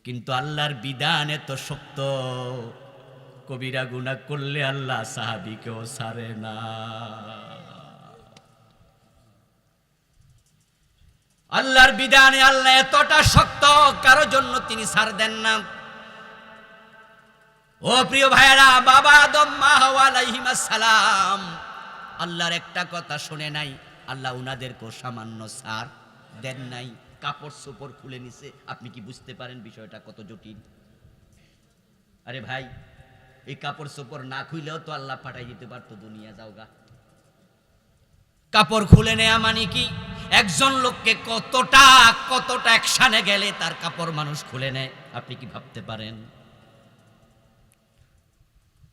কিন্তু আল্লাহর বিধান এত শক্ত, কবিরা গুনাহ করলে আল্লাহ সাহাবীকেও ছাড়ে না। আল্লাহর বিধানে আল্লাহ এতটা শক্ত, কারো জন্য তিনি ছাড় দেন না। ও প্রিয় ভাইরা, বাবা আদম মা হাওয়া আলাইহিস সালাম আল্লাহর একটা কথা শুনে নাই, আল্লাহ উনাদেরকেও সামান্য ছাড় দেন নাই। কাপড় চোপড় খুলে নিছে। আপনি কি বুঝতে পারেন বিষয়টা কত জটিল? আরে ভাই, এই কাপড় চোপড় না খুইলেও তো আল্লাহ পাঠাই দিতে পারতো, দুনিয়া যাওগা। কাপড় খুলে নেয়া মানে কি? একজন লোককে কতটা অ্যাকশনে গেলে তার কাপড় মানুষ খুলে নেয়, আপনি কি ভাবতে পারেন?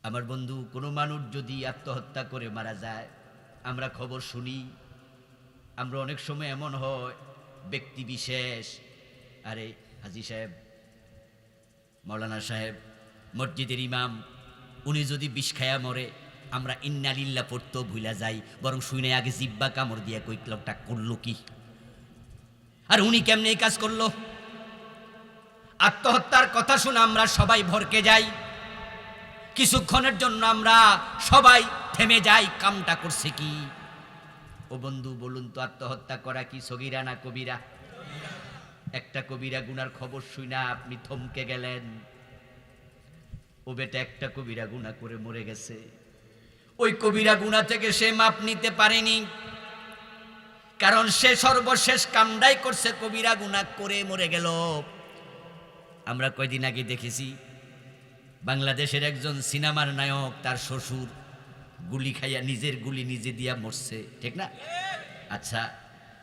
আমার বন্ধু, কোনো মানুষ যদি আত্মহত্যা করে মারা যায়, আমরা খবর শুনি। আমরা অনেক সময় এমন হয়, ব্যক্তি বিশেষ, আরে হাজী সাহেব, মাওলানা সাহেব, মসজিদের ইমাম, উনি যদি বিষ খায়া মরে, আমরা ইন্না লিল্লাহ পড়তেও ভুলা যাই, বরং শুনে আগে জিব্বা কামড় দিয়া কই লোকটা করলো কি, আর উনি কেমনে এই কাজ করলো। আত্মহত্যার কথা শুনে আমরা সবাই ভরকে যাই, কিছুক্ষণের জন্য আমরা সবাই থেমে যাই, কামটা করছে কি। ও বন্ধু, বলুন তো, আত্মহত্যা করা কি সগীরা না কবিরা? একটা কবিরা গুনার খবর শুনা আপনি থমকে গেলেন। ও বেটা একটা কবিরা গুনাহ করে মরে গেছে, ওই কবিরা গুনাহ থেকে সে মাপ নিতে পারেনি, কারণ সে সর্বশেষ কামটাই করছে, কবিরা গুনাহ করে মরে গেল। আমরা কয়দিন আগে দেখেছি বাংলাদেশের একজন সিনেমার নায়ক, তার শ্বশুর গুলি খাইয়া নিজের গুলি নিজে দিয়া মরছে, ঠিক না? আচ্ছা,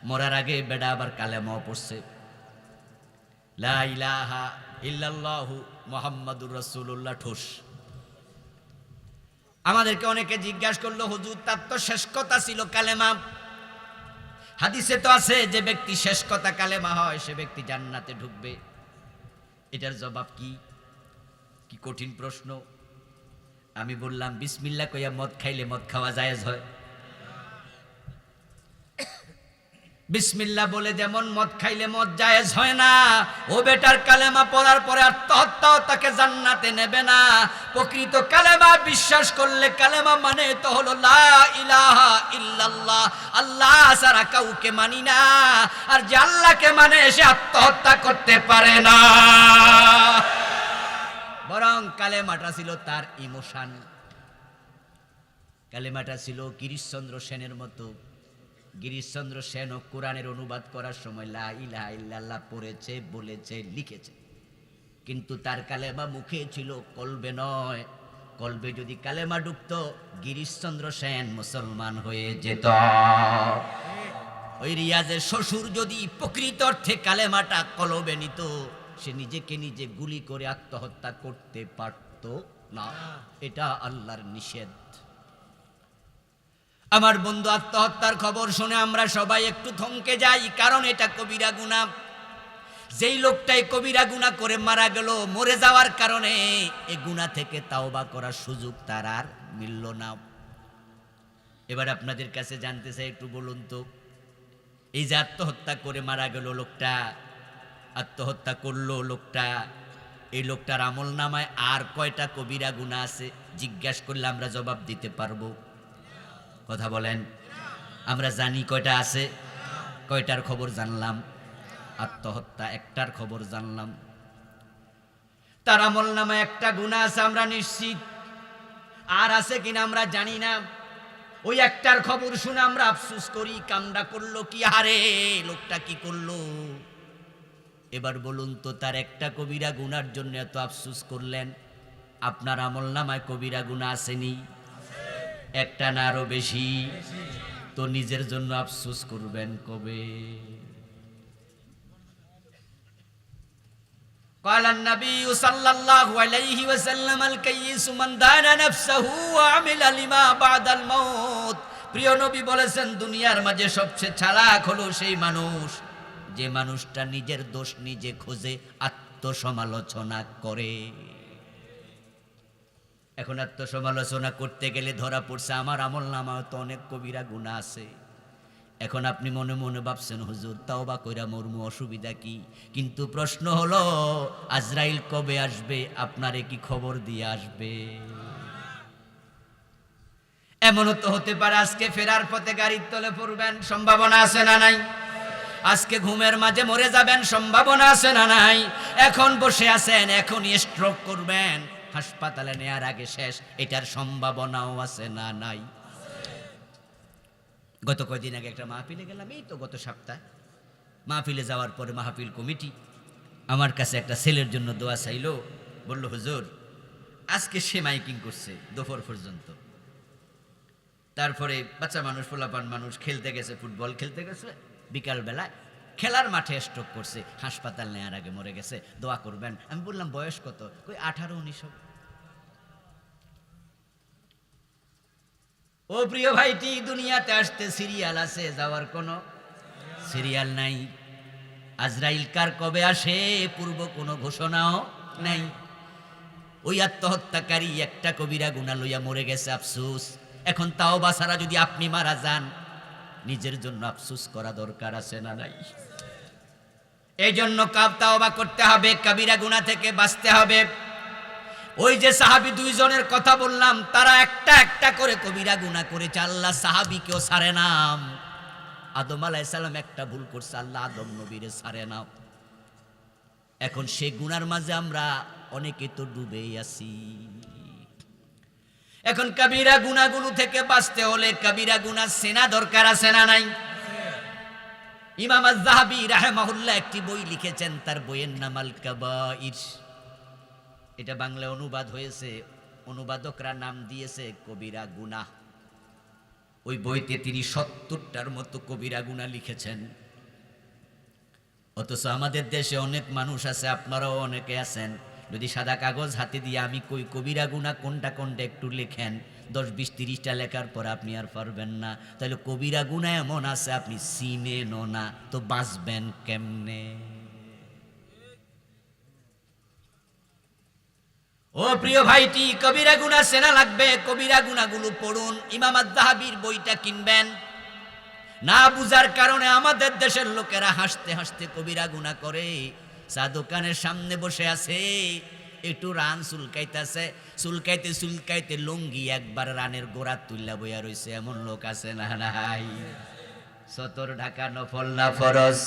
মরার আগে বেটা আবার কালেমাও পড়ছে, লা ইলাহা ইল্লাল্লাহু মুহাম্মাদুর রাসূলুল্লাহ ঠোস। আমাদেরকে অনেকে জিজ্ঞাসা করলো, হুজুর তার তো শেষ কথা ছিল কালেমা, হাদিসে তো আছে যে ব্যক্তি শেষ কথা কালেমা হয় সে ব্যক্তি জান্নাতে ঢুকবে। এটার জবাব কি? কি কঠিন প্রশ্ন। আমি বললাম, বিসমিল্লাহ কইয়া মদ খাইলে মদ খাওয়া জায়েজ হয়? বিসমিল্লাহ বলে যেমন মদ খাইলে মদ জায়েজ হয় না, ও বেটার কালেমা পড়ার পরে আত্মহত্যাও তাকে জান্নাতে নেবে না। প্রকৃত কালেমা বিশ্বাস করলে, কালেমা মানে তো হলো লা ইলাহা ইল্লাল্লাহ, আল্লাহ ছাড়া কাউকে মানি না, আর যে আল্লাহকে মানে সে আত্মহত্যা করতে পারে না। বরং কালেমাটা ছিল তার ইমোশন, কালেমাটা ছিল গিরিশচন্দ্র সেনের মতো। গিরিশচন্দ্র সেন ও কোরআনের অনুবাদ করার সময় লা ইলাহা ইল্লাল্লাহ পড়েছে, বলেছে, লিখেছে, কিন্তু তার কালেমা মুখে ছিল, কলবে নয়। কলবে যদি কালেমা ঢুকতো, গিরিশচন্দ্র সেন মুসলমান হয়ে যেত। ওই রিয়াজের শ্বশুর যদি প্রকৃত অর্থে কালেমাটা কলবে নিত, সে নিজেকে নিজে গুলি করে আত্মহত্যা করতে পারত না। এটা আল্লাহর নিষেধ। আমার বন্ধু, আত্মহত্যার খবর শুনে আমরা সবাই একটু থমকে যাই, কারণ এটা কবিরা গুনাহ। যেই লোকটাই কবিরা গুনাহ করে মারা গেল, মরে যাওয়ার কারণে এই গুনাহ থেকে তাওবা করার সুযোগ তার আর মিলল না। এবার আপনাদের কাছে জানতে চাই, একটু বলুন তো, এই যে আত্মহত্যা করে মারা গেল লোকটা, আত্মহত্যা করলো লোকটা, এই লোকটার আমল নামায় আর কয়টা কবিরা গুনাহ আছে? জিজ্ঞাসা করলে আমরা জবাব দিতে পারবো? কথা বলেন। আমরা জানি কয়টা আছে? কয়টার খবর জানলাম? আত্মহত্যা একটার খবর জানলাম। তার আমল নামায় একটা গুনাহ আছে আমরা নিশ্চিত, আর আছে কিনা আমরা জানি না। ওই একটার খবর শুনে আমরা আফসোস করি, কামটা করলো কি, হারে লোকটা কি করলো। এবার বলুন তো, তার একটা কবিরা গুনার জন্য এত আফসোস করলেন, আপনার আমল নামায় কবিরা গুনাহ আসেনি? একটা না আরো বেশি? তো নিজের জন্য আফসোস করবেন কবে? قال النبي صلى الله عليه وسلم الكيس من دان نفسه وعمل لما بعد الموت। প্রিয় নবী বলেছেন, দুনিয়ার মাঝে সবচেয়ে চালাক হলো সেই মানুষ যে মানুষটা নিজের দোষ নিজে খোঁজে, আত্মসমালোচনা করে। এখন আত্মসমালোচনা করতে গেলে ধরা পড়ছে, আমার আমল নামায় তো অনেক কবিরা গুনাহ আছে। এখন আপনি মনে মনে ভাবছেন হুজুর তাওবা কইরা মরমু, অসুবিধা কি? কিন্তু প্রশ্ন হলো আজরাইল কবে আসবে? আপনারে কি খবর দিয়ে আসবে? এমনও তো হতে পারে আজকে ফেরার পথে গাড়ির তলে পড়বেন, সম্ভাবনা আছে না নাই? আজকে ঘুমের মাঝে মরে যাবেন, সম্ভাবনা আছে না নাই? এখন বসে আছেন, এখনই স্ট্রোক করবেন, হাসপাতালে নেয়ার আগে শেষ, এটার সম্ভাবনাও আছে না নাই? গত কয়েকদিন আগে একটা মাহফিলে গেলাম, এই তো গত সপ্তাহ। মাহফিলে যাওয়ার পরে মাহফিল কমিটি আমার কাছে একটা ছেলের জন্য দোয়া চাইলো। বলল হুজুর আজকে সে মাইকিং করছে দুপুর পর্যন্ত, তারপরে বাচ্চা মানুষ, পোলাপান মানুষ খেলতে গেছে, ফুটবল খেলতে গেছে, বিকালবেলা খেলার মাঠে স্ট্রোক করছে, হাসপাতাল নেওয়ার আগে মরে গেছে, দোয়া করবেন। আমি বললাম বয়স কত? কই 18-19 হবে। ও প্রিয় ভাইটি, দুনিয়াতে আসতে সিরিয়াল আছে, যাওয়ার কোনো সিরিয়াল নাই। আজরাইল কার কবে আসে পূর্ব কোনো ঘোষণাও নাই। ওই আত্মহত্যাকারী একটা কবিরা গুনাহ লইয়া মরে গেছে, আফসোস। এখন তাওবা ছাড়া যদি আপনি মারা যান, নিজের জন্য আফসোস করা দরকার আছে না নাই? এই জন্য তাওবা করতে হবে, কবিরা গুনাহ থেকে বাঁচতে হবে। ওই যে সাহাবী দুইজনের কথা বললাম, তারা একটা একটা করে কবিরা গুনাহ করেছে, আল্লাহ সাহাবীকেও ছাড়ে না। আদম আলাইহিস সালাম একটা ভুল করছে, আল্লাহ আদম নবীরে ছাড়ে না। এখন সেই গুনার মাঝে আমরা অনেকে তো ডুবেই আছি। এখন কবিরা গুনাহগুলো থেকে বাঁচতে হলে কবিরা গুনাহ চেনা দরকার আছে না নাই? ইমাম আয-যাহাবী রাহিমাহুল্লাহ একটি বই লিখেছেন, তার বইয়ের নাম আল কাবাইর। এটা বাংলায় অনুবাদ হয়েছে, অনুবাদকরা নাম দিয়েছে কবিরা গুনাহ। ওই বইতে তিনি 70টার মতো কবিরা গুনাহ লিখেছেন। অথচ আমাদের দেশে অনেক মানুষ আছে, আপনারাও অনেকে আছেন, যদি সাদা কাগজ হাতে দিয়ে আমি কই কবিরা গুনাহ কোনটা কোনটা একটু লেখেন, 10, 20, 30টা লেখার পর আপনি আর পারবেন না। তাহলে কবিরা গুনাহ এমন আছে আপনি চিনেনও না, তো বাঁচবেন কেমনে? ও প্রিয় ভাইটি, কবিরা গুনাহ চেনা লাগবে, কবিরা গুনাহগুলো পড়ুন। ইমাম আয-যাহাবীর বইটা কিনবেন। না বুঝার কারণে আমাদের দেশের লোকেরা হাসতে হাসতে কবিরা গুনাহ করে। চা দোকানের সামনে বসে আছে, একটু রান চুলকাইতেছে, চুলকাইতে চুলকাইতে লুঙ্গি একবার রানের গোড়া তুল্লা বইয়া রইছে, এমন লোক আছে না নাই? সতর ঢাকা নফল না ফরজ?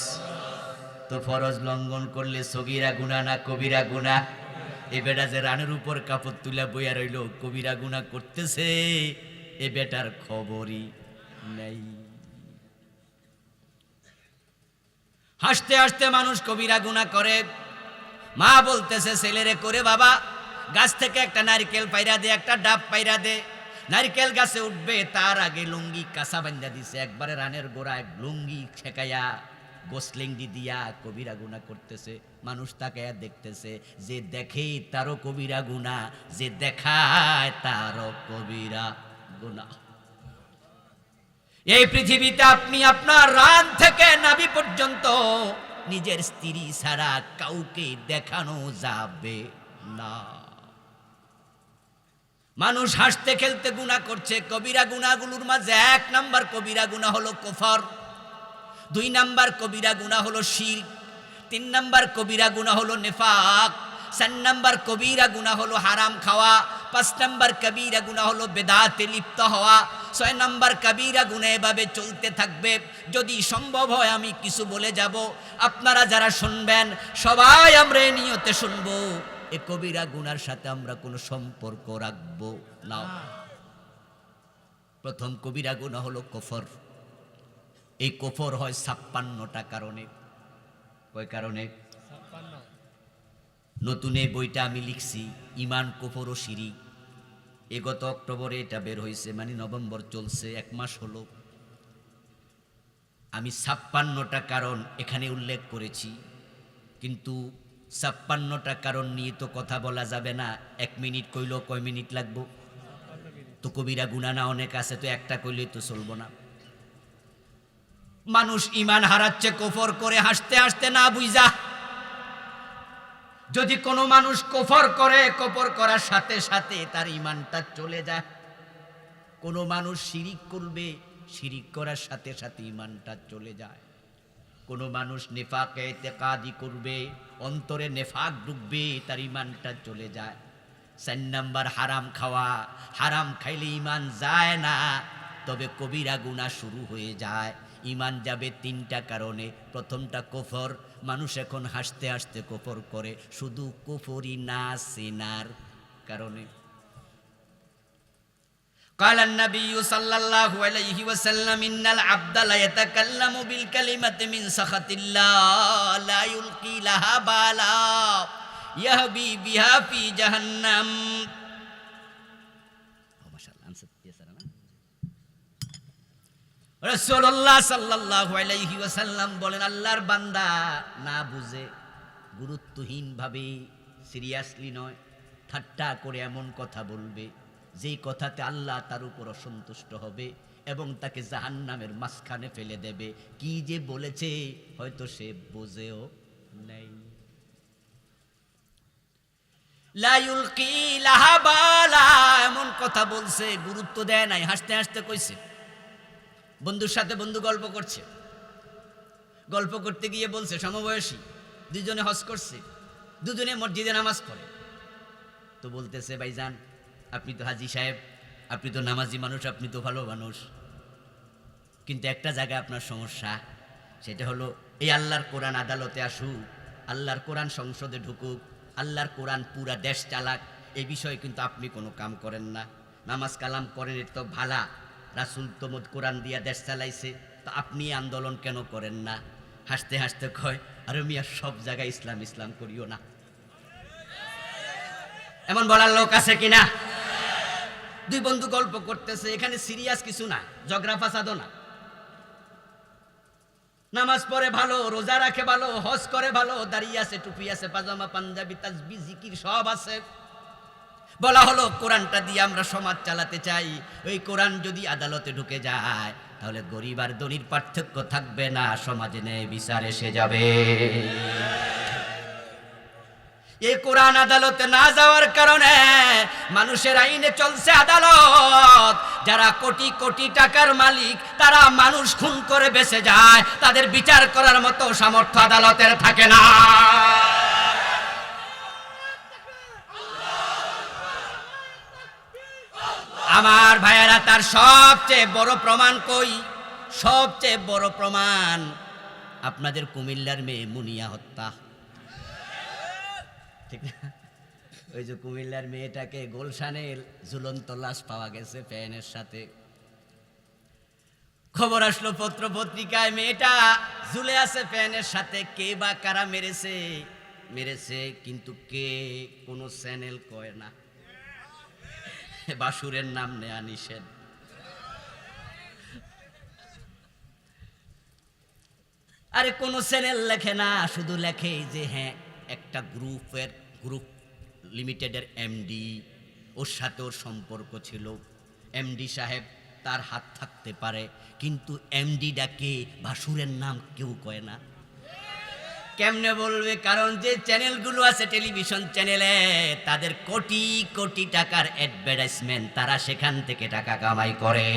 তো ফরজ লঙ্ঘন করলে সগীরা গুনাহ না কবিরা গুনাহ? এ বেটা যে রানের উপর কাপড় তুলা বইয়া রইল, কবিরা গুনাহ করতেছে, এ বেটার খবরই নাই। হাসতে হাসতে মানুষ কবিরা গুনাহ করে। মা বলতেছে ছেলেরে, করে বাবা গাছ থেকে একটা নারকেল পাইরা দে, একটা ডাব পাইরা দে। নারকেল গাছে উঠবে তার আগে লুঙ্গি কাঁচা বান্ধা দিছে, একবারে রানের গোড়ায় লুঙ্গি ছেকাইয়া গোসলিঙ্গি দিয়া কবিরা গুনাহ করতেছে। মানুষ তাকায়া দেখতেছে, যে দেখে তারও কবিরা গুনাহ, যে দেখায় তারও কবিরা গুনাহ। এই পৃথিবীতে আপনি আপনার রান থেকে নাভি পর্যন্ত নিজের স্ত্রী ছাড়া কাউকে দেখানো যাবে না। মানুষ হাসতে খেলতে গুনাহ করছে। কবিরা গুনাহগুলোর মাঝে 1 নাম্বার কবিরা গুনাহ হলো কুফর, 2 নাম্বার কবিরা গুনাহ হলো শিরক, 3 নাম্বার কবিরা গুনাহ হলো নিফাক, 4 নাম্বার কবিরা গুনাহ হলো হারাম খাওয়া, 5 নাম্বার কবিরা গুনাহ হলো বেদাতে লিপ্ত হওয়া, 6 নাম্বার কবিরা গুনাহ। এভাবে চলতে থাকবে। যদি সম্ভব হয় আমি কিছু বলে যাব, আপনারা যারা শুনবেন সবাই আমরা এই নিয়তে শুনবো, এই কবিরা গুনার সাথে আমরা কোনো সম্পর্ক রাখবো না। প্রথম কবিরা গুনাহ হলো কুফর। এই কুফর হয় 56টা কারণে। কয় কারণে? নতুন এই বইটা আমি লিখছি, ইমান, কুফর ও শিরিক। গত অক্টোবরে এটা বের হয়েছে, মানে নভেম্বর চলছে, 1 মাস হলো। আমি 56টা কারণ এখানে উল্লেখ করেছি, কিন্তু 56টা কারণ নিয়ে তো কথা বলা যাবে না। 1 মিনিট কইলেও কয় মিনিট লাগবো? তো কবিরা গুনাহ না অনেক আছে, তো একটা কইলেই তো চলবো না। মানুষ ইমান হারাচ্ছে কুফর করে, হাসতে হাসতে না বুঝা। যদি কোনো মানুষ কুফর করে, কুফর করার সাথে সাথে তার ইমানটা চলে যায়। কোনো মানুষ শিরিক করবে, শিরিক করার সাথে সাথে ঈমানটা চলে যায়। কোনো মানুষ নেফাকে ইতিকাদি করবে, অন্তরে নেফাক ঢুকবে, তার ঈমানটা চলে যায়। 4 নাম্বার হারাম খাওয়া, হারাম খাইলে ঈমান যায় না, তবে কবিরা গুনাহ শুরু হয়ে যায়। ঈমান যাবে 3টা কারণে। প্রথমটা কুফর, মানুষ এখন হাসতে হাসতে কুফর করে, শুধু কুফরি না, সিনার কারণে। قال النبي صلى الله عليه وسلم إن العبد لا يتكلم بالكلمة من سخط الله لا يلقي لها بالا يهبي بها في جهنم. ما شاء الله أنصت يا سلام. রাসূলুল্লাহ সাল্লাল্লাহু আলাইহি ওয়াসাল্লাম বলেন, আল্লাহর বান্দা না বুঝে গুরুত্বহীন ভাবে, সিরিয়াসলি নয়, ঠাট্টা করে এমন কথা বলবে যেই কথাতে আল্লাহ তার উপর অসন্তুষ্ট হবে এবং তাকে জাহান্নামের মাঝখানে ফেলে দেবে। কি যে বলেছে হয়তো সে বোঝেও নেই। লা ইউলকি লাহা বালা, এমন কথা বলছে গুরুত্ব দেয় নাই, হাসতে হাসতে কইছে। বন্ধুর সাথে বন্ধু গল্প করছে, গল্প করতে গিয়ে বলছে সমবয়সী দুজনে হজ করছে, দুজনে মসজিদে নামাজ পড়ে। তো বলতেছে, ভাইজান আপনি তো হাজি সাহেব, আপনি তো নামাজি মানুষ, আপনি তো ভালো মানুষ, কিন্তু একটা জায়গায় আপনার সমস্যা, সেটা হলো এই আল্লাহর কোরআন আদালতে আসুক, আল্লাহর কোরআন সংসদে ঢুকুক, আল্লাহর কোরআন পুরা দেশ চালাক, এই বিষয়ে কিন্তু আপনি কোনো কাম করেন না। নামাজ কালাম করেন, এটা তো ভালা, রাসূল তো কোরআন দিয়া দেশ চালাইছে, তো আপনি আন্দোলন কেন করেন না? হাসতে হাসতে কয়, আরে মিয়া সব জায়গায় ইসলাম ইসলাম করিও না। এমন বলার লোক আছে কিনা? দুই বন্ধু গল্প করতেছে, এখানে সিরিয়াস কিছু না, ঝগড়া ফাসাদও না। নামাজ পড়ে ভালো, রোজা রাখে ভালো, হজ করে ভালো, দাঁড়িয়ে আছে, টুপি আছে, পাজামা পাঞ্জাবি তাসবিহ জিকির সব আছে। বলা হলো কোরআনটা দিয়ে আমরা সমাজ চালাতে চাই, ওই কোরআন যদি আদালতে ঢুকে যায় তাহলে গরিব আর ধনীর পার্থক্য থাকবে না, সমাজে ন্যায় বিচার এসে যাবে। এই কোরআন আদালতে না যাওয়ার কারণে মানুষের আইনে চলছে আদালত। যারা কোটি কোটি টাকার মালিক তারা মানুষ খুন করে বেঁচে যায়, তাদের বিচার করার মতো সামর্থ্য আদালতের থাকে না। আমার ভাইয়েরা, তার সবচেয়ে বড় প্রমাণ কই? সবচেয়ে বড় প্রমাণ আপনাদের কুমিল্লার মেয়ে মুনিয়া হত্যা। ঠিক না? ওই যে কুমিল্লার মেয়েটাকে গুলশানের ঝুলন্ত লাশ পাওয়া গেছে ফ্যানের সাথে। খবর আসলো পত্র পত্রিকায়, মেয়েটা ঝুলে আছে ফ্যানের সাথে। কে বা কারা মেরেছে মেরেছে, কিন্তু কে কোনো চ্যানেল কয় না। বাসুরের নাম নেয়া নিষেধ। আরে কোনো চ্যানেল লেখে না, শুধু লেখে যে হ্যাঁ একটা গ্রুপ লিমিটেডের এমডি, ওর সাথে ওর সম্পর্ক ছিল, এমডি সাহেব তার হাত থাকতে পারে, কিন্তু এমডি ডাকে বাসুরের নাম কেউ কয় না। কেমনে বলবে? কারণ যে চ্যানেলগুলো আছে টেলিভিশন চ্যানেলে, তাদের কোটি কোটি টাকার অ্যাডভার্টাইজমেন্ট, তারা সেখান থেকে টাকা কামাই করে।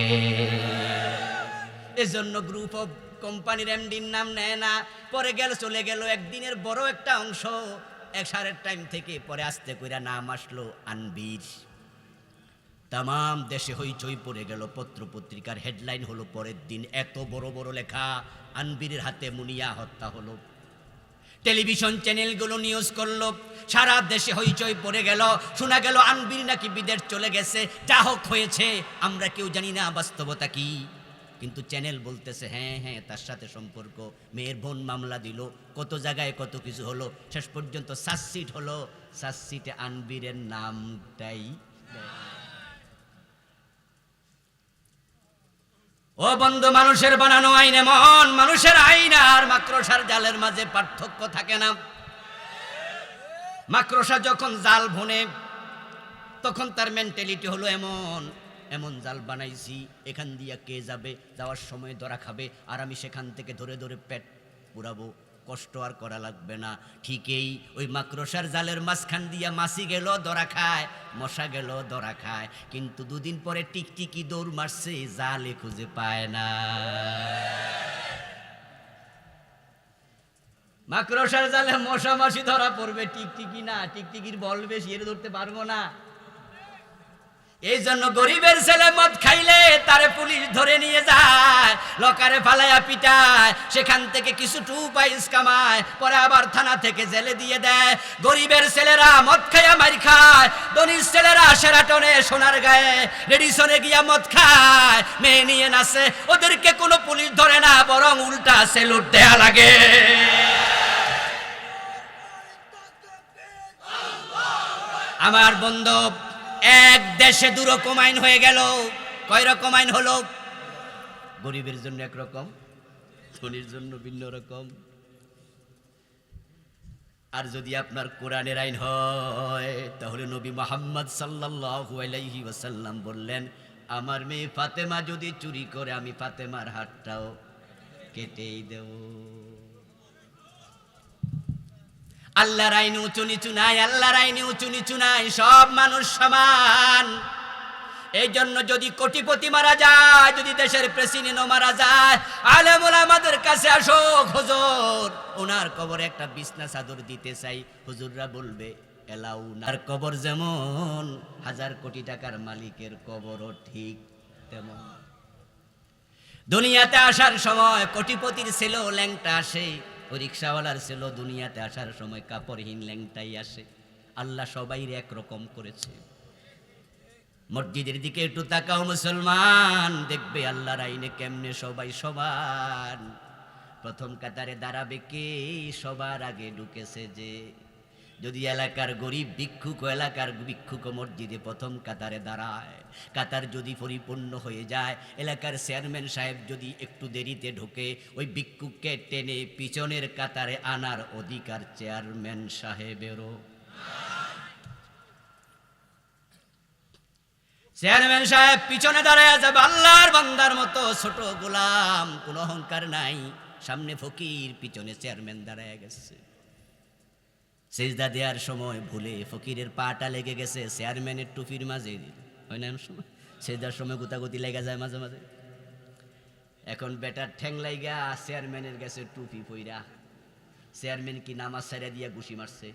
এজন্য গ্রুপ অফ কোম্পানির এমডির নাম নেয় না। পরে চলে গেল একদিনের বড় একটা অংশ, এশারের টাইম থেকে পরে আস্তে কইরা নাম আসলো আনবীর। তামাম দেশে হইচই পড়ে গেল, পত্র পত্রিকার হেডলাইন হলো পরের দিন এত বড় বড় লেখা, আনবীরের হাতে মুনিয়া হত্যা হলো। টেলিভিশন চ্যানেলগুলো নিউজ করলো, সারা দেশে হইচই পড়ে গেল। শোনা গেল আনবীর নাকি বিদেশ চলে গেছে, যা হোক হয়েছে, আমরা কেউ জানি না বাস্তবতা কি, কিন্তু চ্যানেল বলতেছে হ্যাঁ হ্যাঁ তার সাথে সম্পর্ক। মেয়ের বোন মামলা দিল, কত জায়গায় কত কিছু হলো, শেষ পর্যন্ত চার্জশিট হলো, চার্জশিটে আনবীরের নামটাই। ও বন্ধু, মানুষের বানানো আইন এমন, মানুষের আইন আর মাকড়সার জালের মাঝে পার্থক্য থাকে না। মাকড়সা যখন জাল ভোনে তখন তার মেন্টালিটি হলো এমন, এমন জাল বানাইছি এখান দিয়া কে যাবে, যাওয়ার সময় ধরা খাবে, আর আমি সেখান থেকে ধরে ধরে পেট পুরাবো। কষ্ট আর করা লাগবে না। ঠিকই ওই মাকড়সার জালের মাঝখান দিয়া মাছি গেল ধরা খায়, মশা গেল ধরা খায়, কিন্তু দুদিন পরে টিকটিকি দৌড় মারছে, জালে খুঁজে পায় না। মাকড়সার জালে মশা মাছি ধরা পড়বে, টিকটিকি না, টিকটিকির বল বেশি, এর ধরতে পারবো না। এই জন্য গরিবের ছেলে মদ খাইলে তারে পুলিশ ধরে নিয়ে যায়, লকারে ফালাইয়া পিটায়, সেখান থেকে কিছু টু পয়স কামায়, পরে আবার থানা থেকে জেলে দিয়ে দেয়। গরিবের ছেলেরা মদ খাইয়া মার খায়, ধনীর ছেলেরা শেরাটনে সোনার গায়ে রেডিসনে গিয়া মদ খায়, মেয়ে নিয়ে নাচে, ওদেরকে কোনো পুলিশ ধরে না, বরং উল্টা সেলুট দেয়া লাগে। আমার বন্ধু, এক দেশে দুরকম আইন হয়ে গেল। কয় রকম আইন হলো? গরিবের জন্য একরকম, ধনীর জন্য ভিন্ন রকম। আর যদি আপনার কোরআনের আইন হয়, তাহলে নবী মুহাম্মদ সাল্লাল্লাহু আলাইহি ওয়াসাল্লাম বললেন, আমার মেয়ে ফাতেমা যদি চুরি করে, আমি ফাতেমার হাতটাও কেটেই দেব। আল্লাহর আইনে উঁচু নিচু নাই, আল্লাহর আইনে উঁচু নিচু নাই, সব মানুষ সমান। এই জন্য যদি কোটিপতি মারা যায়, যদি দেশের প্রেসিডেন্টও মারা যায়, আলেম ওলামাদের কাছে আসো, হুজুর ওনার কবরে একটা বিছনা চাদর দিতে চাই, হুজুররা বলবে এলাউ না। আর কবর যেমন, 1000 কোটি টাকার মালিকের কবরও ঠিক তেমন। দুনিয়াতে আসার সময় কোটিপতির ছেলেও ল্যাংটা আসে, ওই রিক্সাওয়ালার ছেলে দুনিয়াতে আসার সময় কাপড়হীন ল্যাংটাই আসে। আল্লাহ সবাইরে একরকম করেছে। মসজিদের দিকে একটু তাকাও মুসলমান, দেখবে আল্লাহর আইনে কেমনে সবাই সমান। প্রথম কাতারে দাঁড়াবে কে? সবার আগে ঢুকেছে যে। যদি এলাকার গরিব ভিক্ষুক, এলাকার ভিক্ষুক মসজিদে প্রথম কাতারে দাঁড়ায়, কাতার যদি পরিপূর্ণ হয়ে যায়, এলাকার চেয়ারম্যান সাহেব যদি একটু দেরিতে ঢোকে, ওই ভিক্ষুককে টেনে পিছনের কাতারে আনার অধিকার চেয়ারম্যান সাহেবেরও। চেয়ারম্যান সাহেব পিছনে দাঁড়ায় যাবে আল্লাহর বান্দার মতো, ছোট গোলাম, কোনো অহংকার নাই। সামনে ফকির, পিছনে চেয়ারম্যান দাঁড়ায় গেছে। সেজদা দেওয়ার সময় ভুলে ফকিরের পাটা লেগে গেছে চেয়ারম্যানের টুপির মাঝে, হয় না? সময় সেজদার সময় গুতাগুতি লেগে যায় মাঝে মাঝে। এখন বেটার ঠ্যাং লাইগা চেয়ারম্যানের গেছে টুপি পইরা, চেয়ারম্যান কি নামাজ ছাইড়া দিয়া ঘুষি মারছে।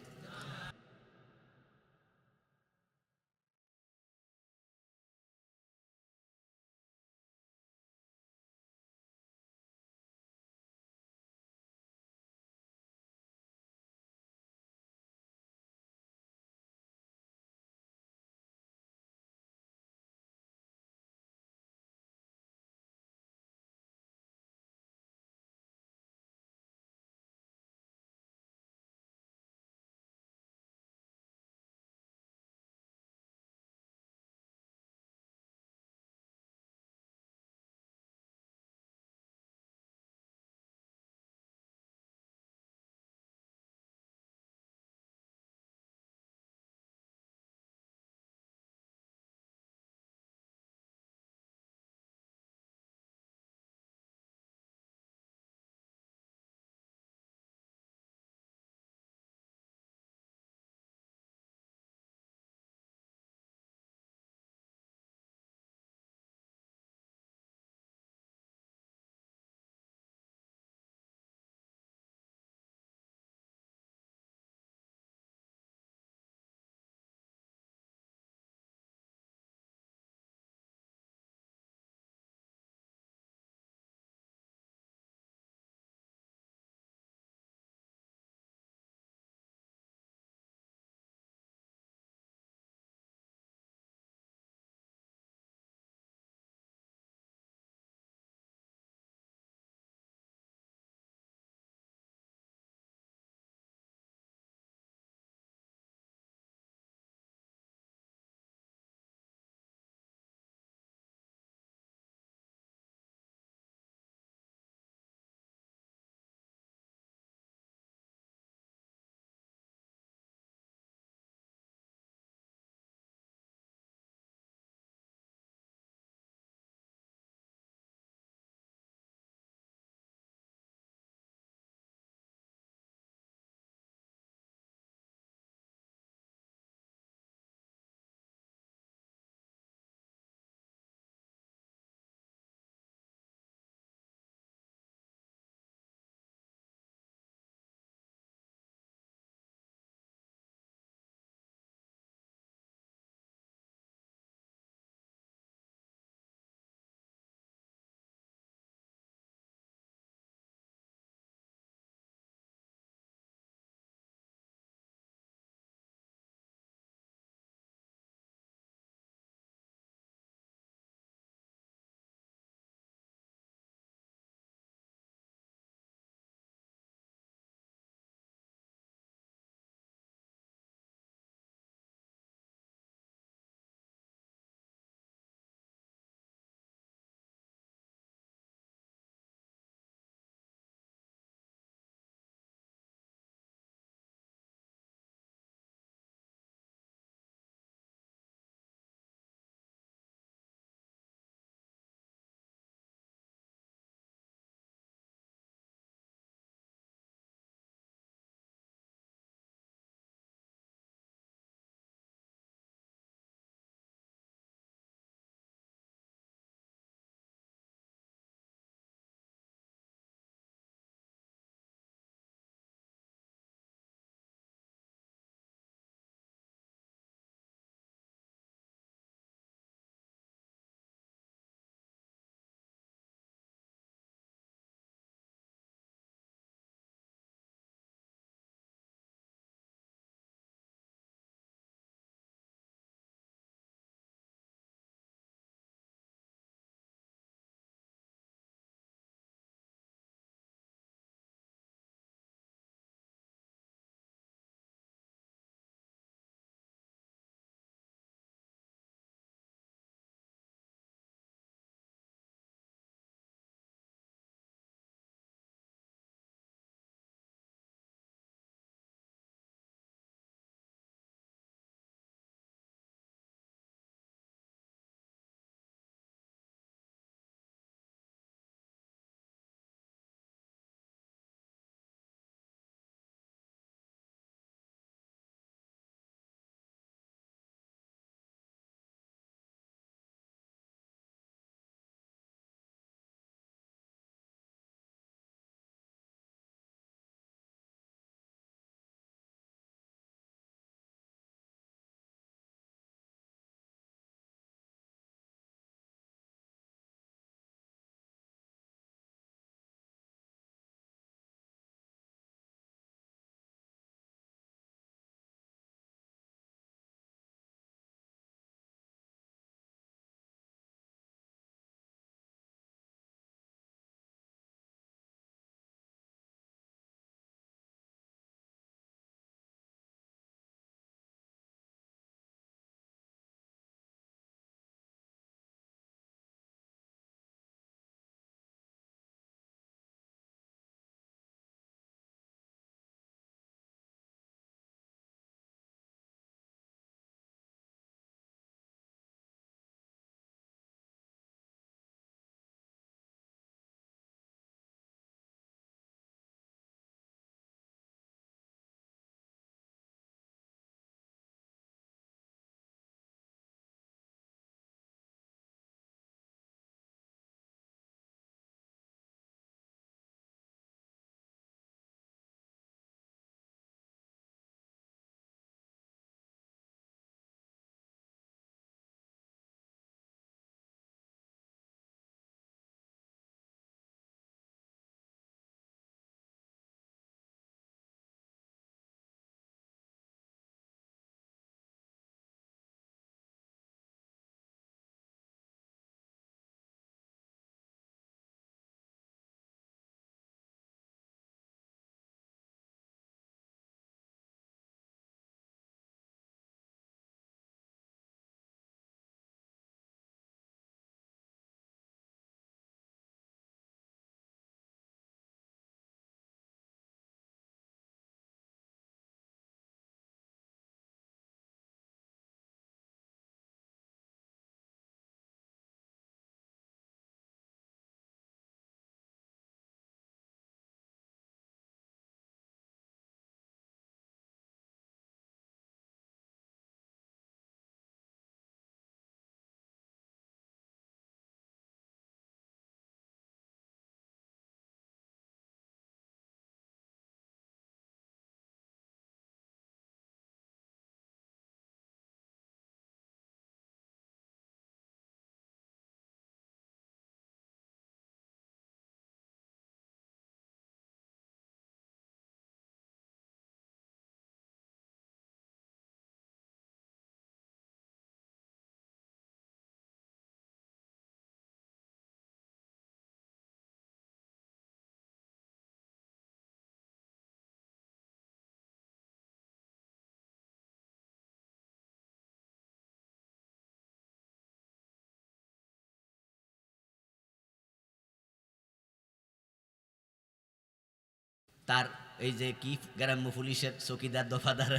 তার এই যে কি গ্রাম্য পুলিশের চৌকিদার দফাদার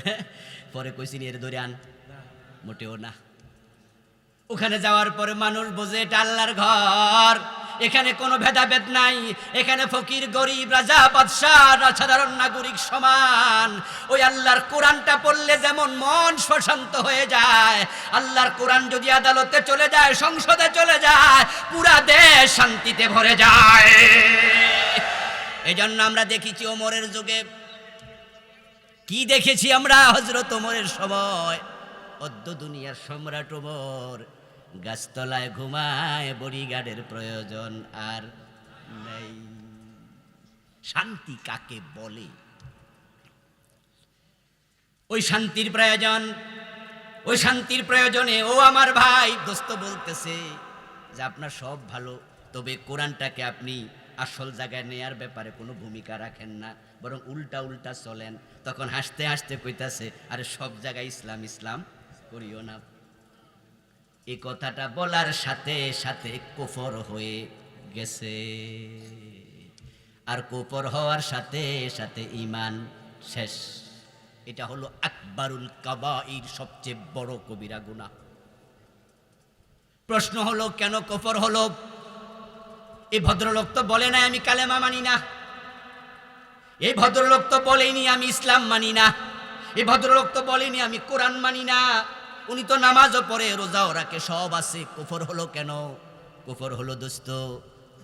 পরে কইছি এর ধরে আন, মোটেও না। ওখানে যাওয়ার পরে মানুষ বোঝে এটা আল্লাহর ঘর, এখানে কোনো ভেদাভেদ নাই, এখানে ফকির গরিব রাজা বাদশাহ সাধারণ নাগরিক সমান। ওই আল্লাহর কোরআনটা পড়লে যেমন মন প্রশান্ত হয়ে যায়, আল্লাহর কোরআন যদি আদালতে চলে যায়, সংসদে চলে যায়, পুরা দেশ শান্তিতে ভরে যায়। এই জন্য আমরা দেখেছি ওমরের যুগে, কি দেখেছি আমরা হযরত ওমরের সময়, অদ্য দুনিয়ার সম্রাট ওমর গাছতলায় ঘুমায়, বডিগার্ডের প্রয়োজন আর নেই। শান্তি কাকে বলে? ওই শান্তির প্রয়োজন, ওই শান্তির প্রয়োজনে ও আমার ভাই দোস্ত বলতেছে যে আপনার সব ভালো, তবে কোরআনটাকে আপনি আসল জায়গায় নেয়ার ব্যাপারে কোনো ভূমিকা রাখেন না, বরং উল্টা উল্টা চলেন। তখন হাসতে হাসতে কইতাছে, আরে সব জায়গায় ইসলাম ইসলাম করিও না। এই কথাটা বলার সাথে সাথে কুফর হয়ে গেছে, আর কুফর হওয়ার সাথে সাথে ঈমান শেষ। এটা হলো আকবারুল কাবাইর, সবচেয়ে বড় কবিরা গুনাহ। প্রশ্ন হলো কেন কুফর হলো? এই ভদ্রলোক তো বলে নাই আমি কালেমা মানি না, এই ভদ্রলোক তো বলেনি আমি ইসলাম মানি না, এই ভদ্রলোক তো বলেনি আমি কোরআন মানি না, উনি তো নামাজও পড়ে রোজাও রাখে, সব আছে। কুফর হলো কেন? কুফর হলো দোস্ত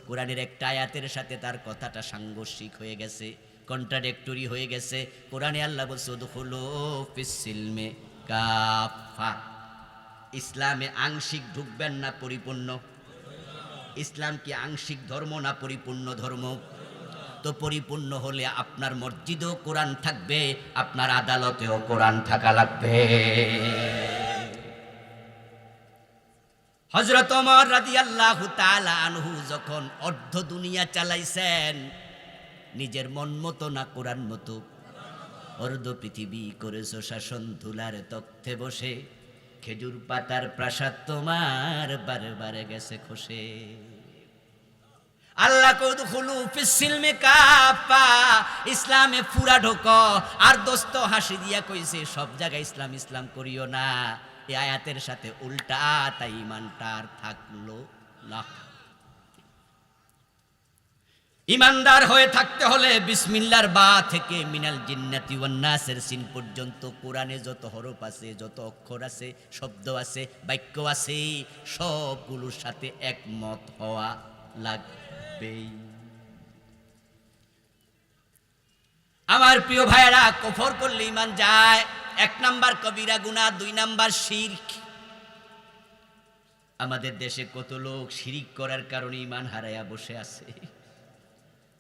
কোরআনের একটা আয়াতের সাথে তার কথাটা সাংঘর্ষিক হয়ে গেছে, কন্ট্রাডিক্টরি হয়ে গেছে। কোরআনে আল্লাহ বলছে উদখুলু ফিস সিলমে কাফা, ইসলামে আংশিক ঢুকবেন না পরিপূর্ণ। ইসলাম কি আংশিক ধর্ম না পরিপূর্ণ ধর্ম? তো পরিপূর্ণ হলে আপনার মসজিদেও কোরআন থাকবে, আপনার আদালতেও কোরআন থাকা লাগবে। হযরত ওমর রাদিয়াল্লাহু তাআলা আনহু যখন অর্ধ দুনিয়া চালাইছেন, নিজের মন মতো না কোরআন মতো, অর্ধ পৃথিবী করেছো শাসন, ধুলার তখ্তে বসে, খেজুর পাতার প্রাসাদ তোমার বারে বারে গেছে খসে। আল্লাহ কউদখুলু ফিস সিলমি কাফা, ইসলামে পুরা ঢোকো। আর দোস্ত হাসি দিয়া কইছে সব জায়গায় ইসলাম ইসলাম করিও না। এই আয়াতের সাথে উল্টা, তাই ঈমানটা আর থাকলো না। ঈমানদার হয়ে থাকতে হলে বিসমিল্লাহর বা থেকে মিনাল জিন্নাতি ওয়ান নাসের সিন পর্যন্ত কোরআনে যত হরফ আছে, যত অক্ষর আছে, শব্দ আছে, বাক্য আছে, সবগুলোর সাথে একমত হওয়া লাগবে। আমার প্রিয় ভাইয়েরা, কুফর করলে ঈমান যায়। 1 নাম্বার কবিরা গুনাহ, 2 নাম্বার শিরক। আমাদের দেশে কত লোক শিরিক করার কারণে ঈমান হারায়া বসে আছে।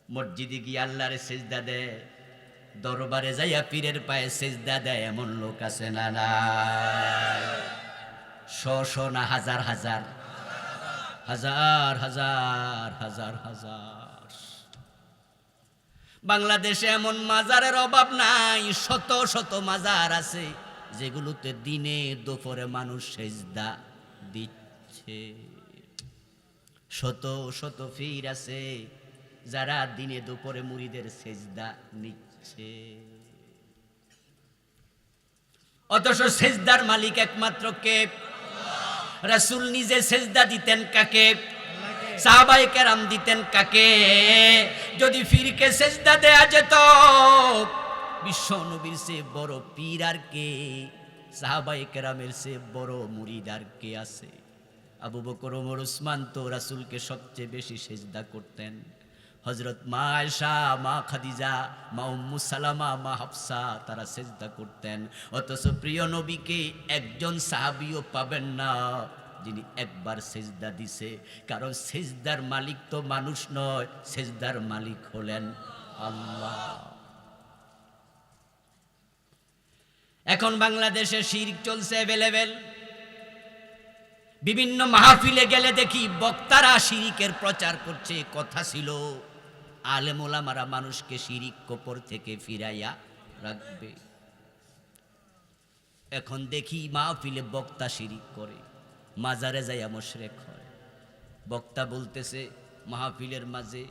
মসজিদে গিয়ে আল্লাহরে সেজদা দেয়, দরবারে যাইয়া পীরের পায়ে সেজদা দেয়, এমন লোক আছে না? না, শ না হাজার হাজার হাজার হাজার হাজার হাজার। বাংলাদেশে এমন মাজারের অভাব নাই, শত শত মাজার আছে যেগুলোতে দিনে দুপুরে মানুষ সেজদা দিচ্ছে। শত শত পীর আছে যারা দিনে দুপুরে মুরিদের সেজদা নিচ্ছে। অথচ সেজদার মালিক একমাত্র কে? রাসূল নিজে সেজদা দিতেন কাকে? সাহাবায়ে কেরাম দিতেন কাকে? যদি পীরকে সেজদা দেয়া যেত, বিশ্ব নবীর চেয়ে বড় পীর আর কে? সাহাবায়ে কেরামের চেয়ে বড় মুরিদ আর কে আছে? আবু বকর, ওমর, উসমান তো রাসূলকে সবচেয়ে বেশি সেজদা করতেন। হযরত মা আয়েশা, মা খাদিজা, মা উম্মু সালামা, মা হাফসা তারা সেজদা করতেন। অথচ প্রিয় নবীকে একজন সাহাবীও পাবেন না যিনি একবার সেজদা দিছে। কারণ সেজদার মালিক তো মানুষ নয়, সেজদার মালিক হলেন আল্লাহ। এখন বাংলাদেশে শিরক চলছে অ্যাভেলেবেল। বিভিন্ন মাহফিলে গেলে দেখি বক্তারা শিরিকের প্রচার করছে। কথা ছিল আলেম ওলামারা মানুষকে শিরিক কবর থেকে ফিরাইয়া রাখবে। এখন দেখি মাহফিলে বক্তা শিরিক করে, মাজারে যাইয়া মুশরিক হয়। বক্তা বলতেছে মাহফিলের মাঝে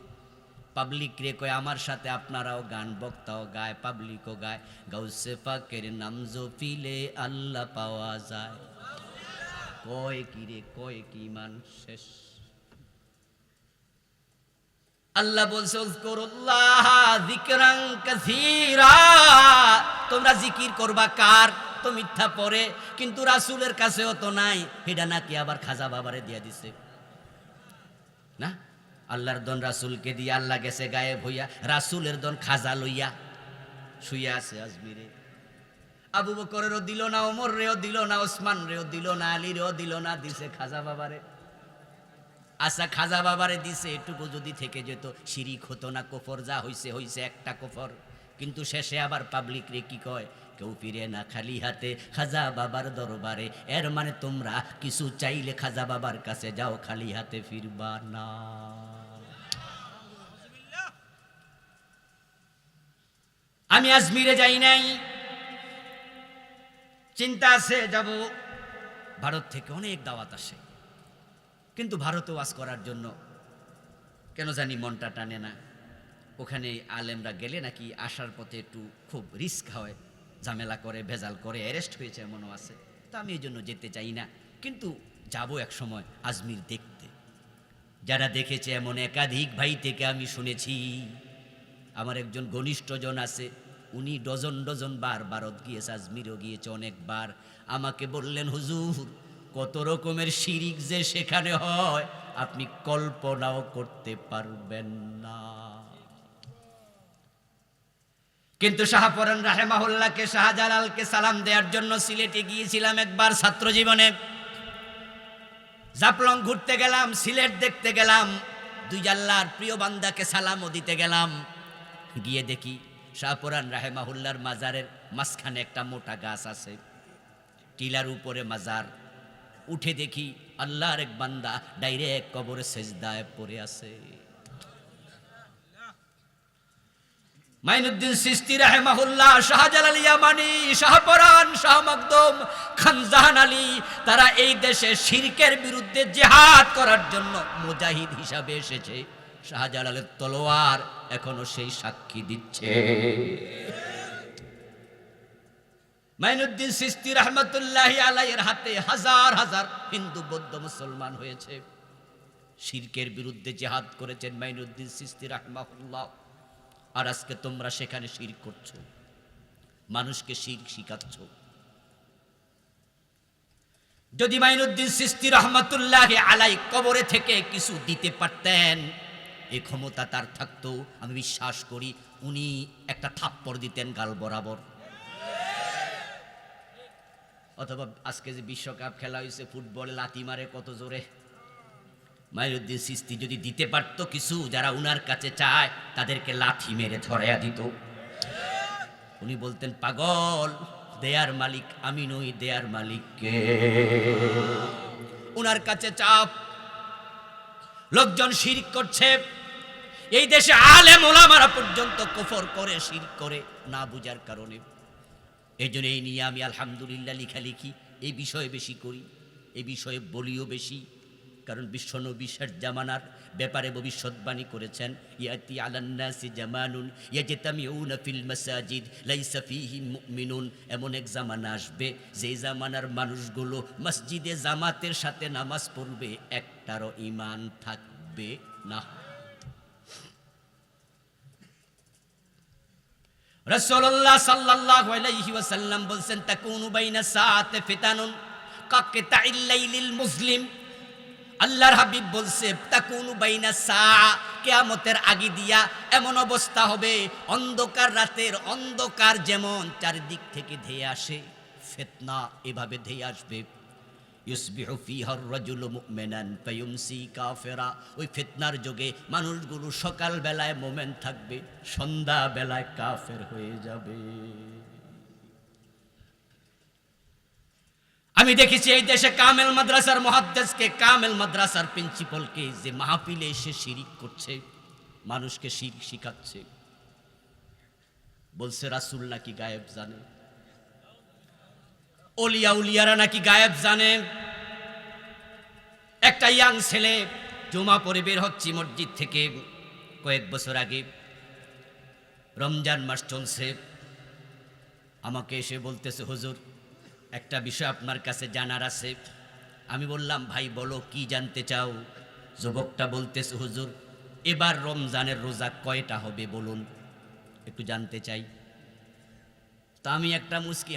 পাবলিক রে কয় আমার সাথে আপনারাও গান, বক্তাও গায়, পাবলিকও গায়, গাউসে পাকের নাম জপিলে আল্লাহ পাওয়া যায়। কয় কি রে, কয় কি মান শেষ। আল্লাহ বলছে উযকুরুল্লাহ যিকরান কাসীরা, তোমরা জিকির করবা কার? তো মিথ্যা পড়ে, কিন্তু রাসূলের কাছেও তো নাই, এটা নাকি আবার খাজা বাবারে দিয়ে দিছে না। আল্লাহর দন রাসূলকে দিয়ে আল্লাহ গেছে গায়েব হইয়া, রাসূলের দন খাজা লইয়া শুইয়া আছে আজমিরে। আবু বকরেরও দিল না, ওমর রেও দিল না, ওসমান রেও দিল না, আলী রেও দিল না, দিছে খাজা বাবারে। আচ্ছা খাজা বাবারে দিছে, এটুকু যদি থেকে যেত শিরিক হতো না, কুফর যা হইছে হইছে একটা কুফর। কিন্তু শেষে আবার পাবলিক রে কি কয়, কেউ ফিরে না খালি হাতে খাজা বাবার দরবারে। এর মানে তোমরা কিছু চাইলে খাজা বাবার কাছে যাও, খালি হাতে ফিরবা না। আমি আজমিরে যাই নাই, চিন্তা আছে যাব। ভারত থেকে অনেক দাওয়াত আসে, কিন্তু ভারতে ওয়াজ করার জন্য কেন জানি মনটা টানে না। ওখানে আলেমরা গেলে নাকি আসার পথে একটু খুব রিস্ক হয়, ঝামেলা করে, ভেজাল করে, অ্যারেস্ট হয়েছে এমনও আছে। তো আমি এই জন্য যেতে চাই না, কিন্তু যাব এক সময় আজমির দেখতে। যারা দেখেছে এমন একাধিক ভাই থেকে আমি শুনেছি। আমার একজন ঘনিষ্ঠজন আছে, উনি ডজন ডজন বার ভারত গিয়েছে, আজমিরও গিয়েছে অনেকবার। আমাকে বললেন হুজুর কত রকমের শিরিক যে সেখানে হয় আপনি কল্পনাও করতে পারবেন না। কিন্তু শাহপরান রাহেমাহুল্লাহকে, শাহজালালকে সালাম দেওয়ার জন্য সিলেটে গিয়েছিলাম একবার ছাত্র জীবনে। জাফলং ঘুরতে গেলাম, সিলেট দেখতে গেলাম, দুই আল্লাহর প্রিয় বান্দাকে সালামও দিতে গেলাম। গিয়ে দেখি শাহপরান রাহেমাহুল্লাহর মাজারের মাঝখানে একটা মোটা গাছ আছে, টিলার উপরে মাজার। উঠে দেখি আল্লাহর এক বান্দা ডাইরেক্ট কবরে সেজদায় পড়ে আছে। মাইনুদ্দিন চিশতি রাহিমাহুল্লাহ, শাহজালাল ইয়ামানি, শাহপরান, শাহ মখদুম, খানজাহান আলী, তারা এই দেশে শিরকের বিরুদ্ধে জিহাদ করার জন্য মুজাহিদ হিসাবে এসেছে। শাহজালালের তলোয়ার এখনো সেই সাক্ষী দিচ্ছে। মাইনুদ্দিন চিশতি রহমতুল্লাহি আলাইহির হাতে হাজার হাজার হিন্দু বৌদ্ধ মুসলমান হয়েছে। শিরকের বিরুদ্ধে জিহাদ করেছেন মাইনুদ্দিন চিশতি রাহিমাহুল্লাহ। আর আজকে তোমরা সেখানে শিরক করছো, মানুষকে শিরক শিখাচ্ছ। যদি মাইনুদ্দিন চিশতি রহমতুল্লাহি আলাই কবরে থেকে কিছু দিতে পারতেন, এই ক্ষমতা তার থাকতো, আমি বিশ্বাস করি উনি একটা থাপ্পড় দিতেন গাল বরাবর। অথবা আজকে যে বিশ্বকাপ খেলা হয়েছে, ফুটবলে লাথি মারে কত জোরে, মাইনুদ্দিন চিশতি যদি দিতে পারতো কিছু, যারা উনার কাছে চায় তাদেরকে লাথি মেরে ধরাইয়া দিত। উনি বলতেন পাগল, দেয়ার মালিক আমি নই, দেয়ার মালিক কে? উনার কাছে চাপ। লোকজন শিরক করছে, এই দেশে আলেম ওলামারা পর্যন্ত কুফর করে, শিরক করে না বুঝার কারণে। এই জন্য এই নিয়ে আমি আলহামদুলিল্লাহ লেখালেখি এই বিষয়ে বেশি করি, এই বিষয়ে বলিও বেশি। কারণ বিশ্বনবী শেষ জামানার ব্যাপারে ভবিষ্যৎবাণী করেছেন, ইয়াতি আলান নাসি জামানুন ইয়াজতামিউনা ফিল মাসাজিদ লাইসা ফীহি মুমিনুন। এমন এক জামানা আসবে যে জামানার মানুষগুলো মসজিদে জামাতের সাথে নামাজ পড়বে, একটারও ঈমান থাকবে না। রাসূলুল্লাহ সাল্লাল্লাহু আলাইহি ওয়াসাল্লাম বলেন, তাকুনু বাইনা সাআতি ফিতানুন কাকিতাইল লাইলিল মুসলিম। আল্লাহর হাবিব বলছে তাকুনু বাইনা সাআ, কিয়ামতের আগে দিয়া এমন অবস্থা হবে, অন্ধকার রাতের অন্ধকার যেমন চারদিক থেকে ধেয়ে আসে, ফিতনা এভাবে ধেয়ে আসবে। ইউসবিহু ফিহা আর-রাজুলু মুমিনান ফায়ুমসি কাফিরা। ওই ফিতনার যুগে মানুষগুলো সকাল বেলায় মুমিন থাকবে, সন্ধ্যা বেলায় কাফের হয়ে যাবে। আমি দেখেছি এই দেশে কামেল মাদ্রাসার মুহাদ্দিসকে, কামেল মাদ্রাসার প্রিন্সিপালকে যে মাহফিলে এসে শিরিক করছে, মানুষকে শিরক শিখাচ্ছে। বলছে রাসূল নাকি গায়েব জানে, ওলিয়া উলিয়ারা নাকি গায়েব জানে। একটা ইয়াং ছেলে জুমা পরে বের হচ্ছে মসজিদ থেকে, কয়েক বছর আগে রমজান মাস চলছে, আমাকে এসে বলতেছে, হুজুর একটা বিষয় আপনার কাছে জানার আছে। আমি বললাম, ভাই বলো, কি জানতে চাও? যুবকটা বলতেছে, হুজুর এবার রমজানের রোজা কয়টা হবে বলুন, একটু জানতে চাই। তা আমি একটা মুস্কি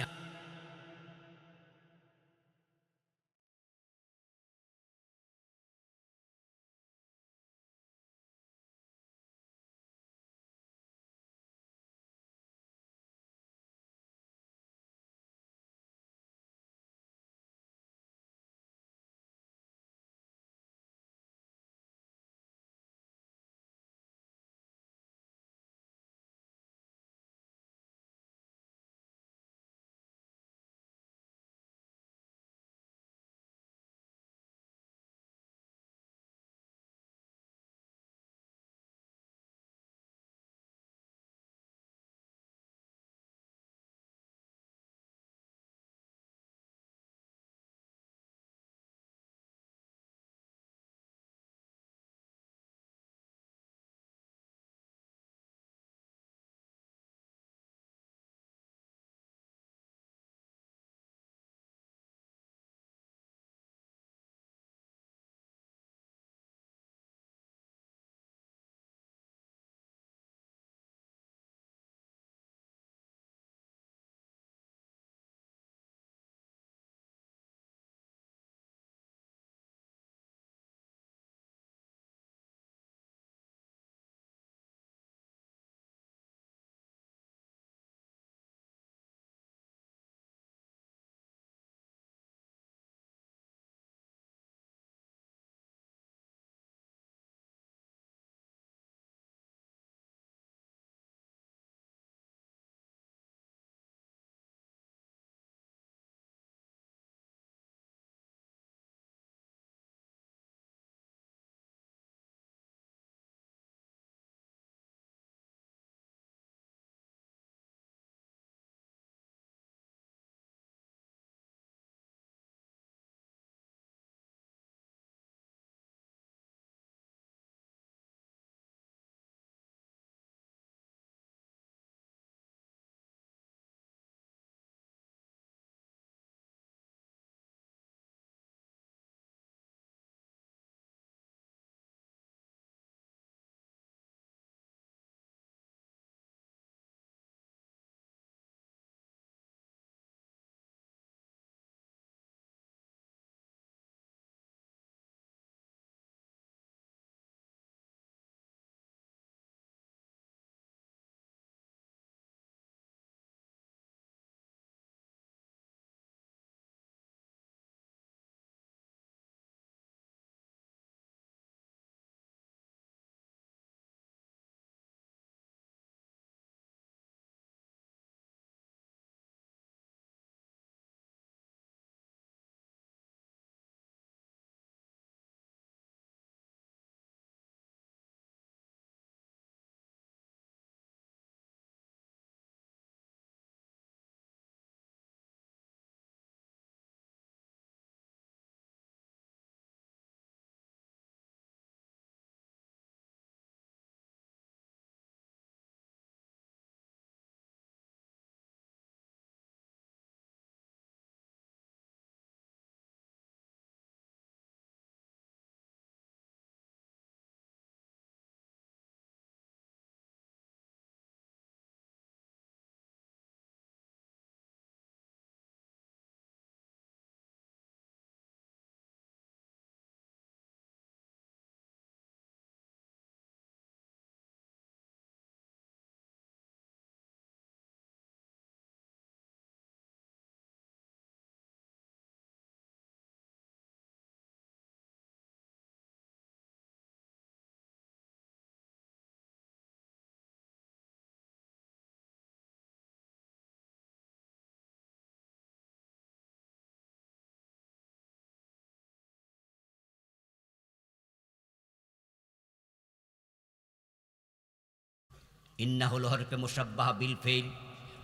ইন্না হলো হরফে মুসাব্বাহ বিল ফেইল,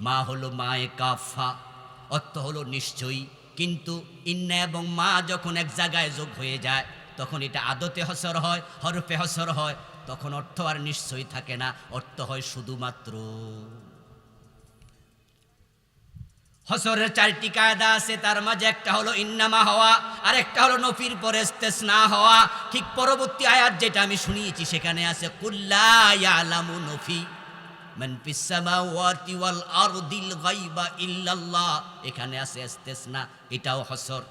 মা হলো মায়ে কাফা, অর্থ হলো নিশ্চয়ই। কিন্তু ইন্না এবং মা যখন এক জায়গায় যোগ হয়ে যায় তখন এটা আদতে হসর হয়, হরফে হসর হয়। তখন অর্থ আর নিশ্চয়ই থাকে না, অর্থ হয় শুধুমাত্র। হসরের 4টি কায়দা আছে, তার মাঝে একটা হলো ইন্নামা হওয়া, আর একটা হলো নফির পরে ইস্তেসনা হওয়া। ঠিক পরবর্তী আয়াত যেটা আমি শুনিয়েছি সেখানে আছে কুল্লা ইয়ালামু নফি মান ফিস সামাওয়াতি ওয়াল আরদিল গায়বা ইল্লাল্লাহ, এখানে আছে ইস্তেসনা, এটাও হসর।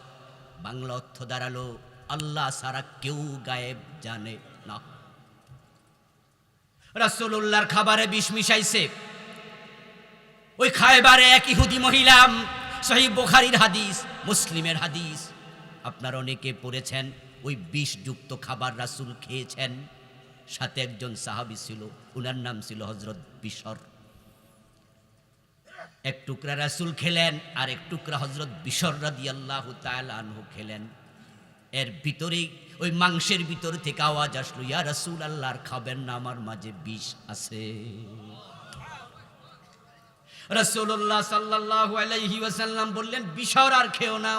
বাংলা অর্থ দাঁড়ালো আল্লাহ ছাড়া কেউ গায়েব জানে না। রাসূলুল্লাহর খাবারে বিষ মিশাইছে, ওই খায়বারে এক ইহুদি মহিলা, সহিহ বুখারীর হাদিস, মুসলিমের হাদিস, আপনারা অনেকে পড়েছেন, ওই বিষযুক্ত খাবার রাসূল খেয়েছেন। সাথে একজন সাহাবী ছিল, উনার নাম ছিল হযরত বিশর। এক টুকরা রাসূল খেলেন, আর এক টুকরা হযরত বিশর রাদিয়াল্লাহু তাআলা আনহু খেলেন। এর ভিতরেই ওই মাংসের ভিতর থেকে আওয়াজ আসলো, ইয়া রাসূলুল্লাহ, আর খাবেন না, আমার মাঝে বিষ আছে। রাসূলুল্লাহ সাল্লাল্লাহু আলাইহি ওয়াসাল্লাম বললেন, বিশর আর খেও না।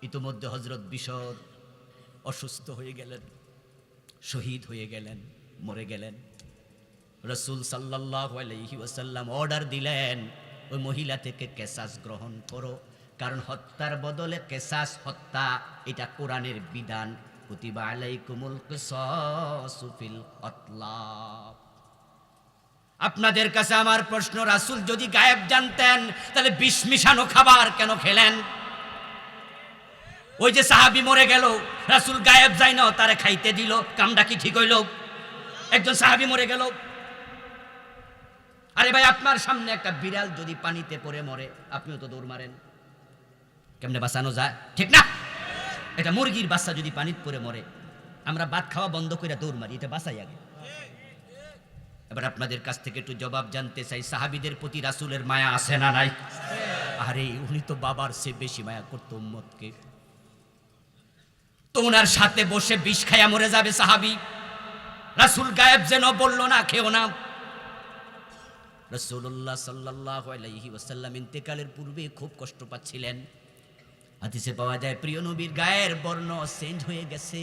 ইতিমধ্যে হযরত বিশর অসুস্থ হয়ে গেলেন, শহীদ হয়ে গেলেন, মরে গেলেন। রাসূল সাল্লাল্লাহু আলাইহি ওয়াসাল্লাম অর্ডার দিলেন, ওই মহিলা থেকে কিসাস গ্রহণ করো, কারণ হত্যার বদলে কিসাস হত্যা, এটা কোরআনের বিধান। কুতিবা আলাইকুমুল কিসাসু ফিল কতলা। আপনাদের কাছে আমার প্রশ্ন, রাসূল যদি গায়েব জানতেন তাহলে বিষ মিশানো খাবার কেন খেলেন? ওই যে সাহাবী মরে গেল, রাসূল গায়েব যাই না, তারে খাইতে দিল, কামটা কি ঠিক হইল? একজন সাহাবী মরে গেল, আরে ভাই আপনার সামনে একটা বিড়াল যদি পানিতে পড়ে মরে, আপনিও তো দৌড় মারেন, কেমনে বাঁচানো যায়? ঠিক না? এটা মুরগির বাচ্চা যদি পানিতে পড়ে মরে, আমরা ভাত খাওয়া বন্ধ করে দৌড় মারি, এটা বাঁচাই আগে। এবার আপনাদের কাছ থেকে একটু জবাব জানতে চাই, সাহাবীদের প্রতি রাসূলের মায়া আছে না নাই? আরে উনি তো বাবার চেয়ে বেশি মায়া করতো উম্মতকে। তো ওনার সাথে বসে বিষ খায়া মরে যাবে সাহাবী, রাসূল গায়েব যেন বলল না খেও না। রাসূলুল্লাহ সাল্লাল্লাহু আলাইহি ওয়াসাল্লাম ইন্তেকালের পূর্বে খুব কষ্ট পাচ্ছিলেন। হাদিসে পাওয়া যায় প্রিয় নবীর গায়ের বর্ণ চেঞ্জ হয়ে গেছে,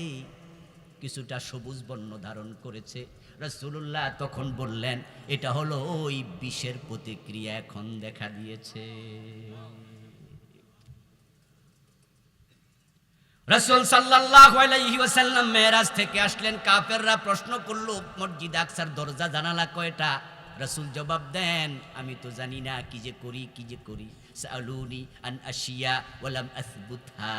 কিছুটা সবুজ বর্ণ ধারণ করেছে। রাসূলুল্লাহ তখন বললেন, এটা হলো ওই বিষের প্রতিক্রিয়া এখন দেখা দিয়েছে। রাসূল সাল্লাল্লাহু আলাইহি ওয়াসাল্লাম মেরাজ থেকে আসলেন, কাফেররা প্রশ্ন করলো মসজিদ আকসার দরজা জানালা কয়টা? রাসূল জবাব দেন, আমি তো জানি না, কি যে করি কি যে করি। সালুনি আন আশিয়া ওয়া লাম আসবুতহা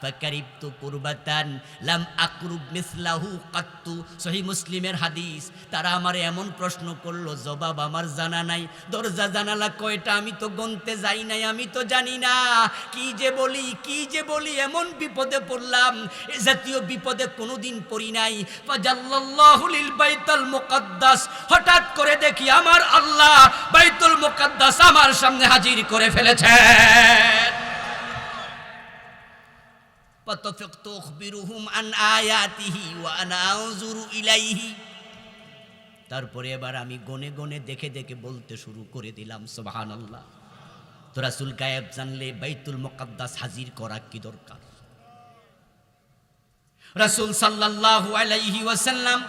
ফাকারিবতু কুরবাতান লাম আকরুব মিসলাহু কাত্তু। সহিহ মুসলিমের হাদিস। তারা আমারে এমন প্রশ্ন করলো, জবাব আমার জানা নাই। দরজা জানালা কয়টা আমি তো গুনতে যাই নাই, আমি তো জানি না, কি যে বলি কি যে বলি, এমন বিপদে পড়লাম, এ জাতীয় বিপদে কোনোদিন পড়ি নাই। ফাজাল্লাল্লাহু লিল বাইতুল মুকাদ্দাস, হঠাৎ করে দেখি আমার আল্লাহ বাইতুল মুকাদ্দাস আমার সামনে হাজির করে ফেলেছেন। ফাতাফাকতু আখবিরুহুম আন আয়াতিহি ওয়া আনা আনজুরু ইলাইহি। তারপরে এবার আমি গনে গনে দেখে দেখে বলতে শুরু করে দিলাম সুবহানাল্লাহ। তো রাসূল গায়েব জানলে বাইতুল মুকাদ্দাস হাজির করা কি দরকার? রাসূল সাল্লাল্লাহু আলাইহি ওয়াসাল্লাম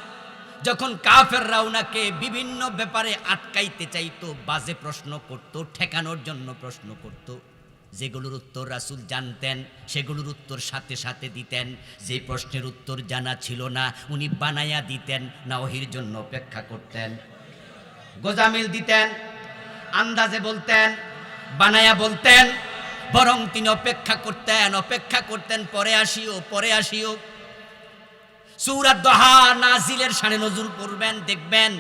যখন কাফেররা ওনাকে বিভিন্ন ব্যাপারে আটকাইতে চাইতো, বাজে প্রশ্ন করত, ঠেকানোর জন্য প্রশ্ন করত, যেগুলোর উত্তর রাসূল জানতেন সেগুলোর উত্তর সাথে সাথে দিতেন। যে প্রশ্নের উত্তর জানা ছিল না উনি বানায়া দিতেন না, ওহির জন্য অপেক্ষা করতেন। গোজামিল দিতেন, আন্দাজে বলতেন, বানায়া বলতেন, বরং তিনি অপেক্ষা করতেন, পরে আসিও। সূরা দোহা নাজিলের শানে নজুল পড়বেন, দেখবেন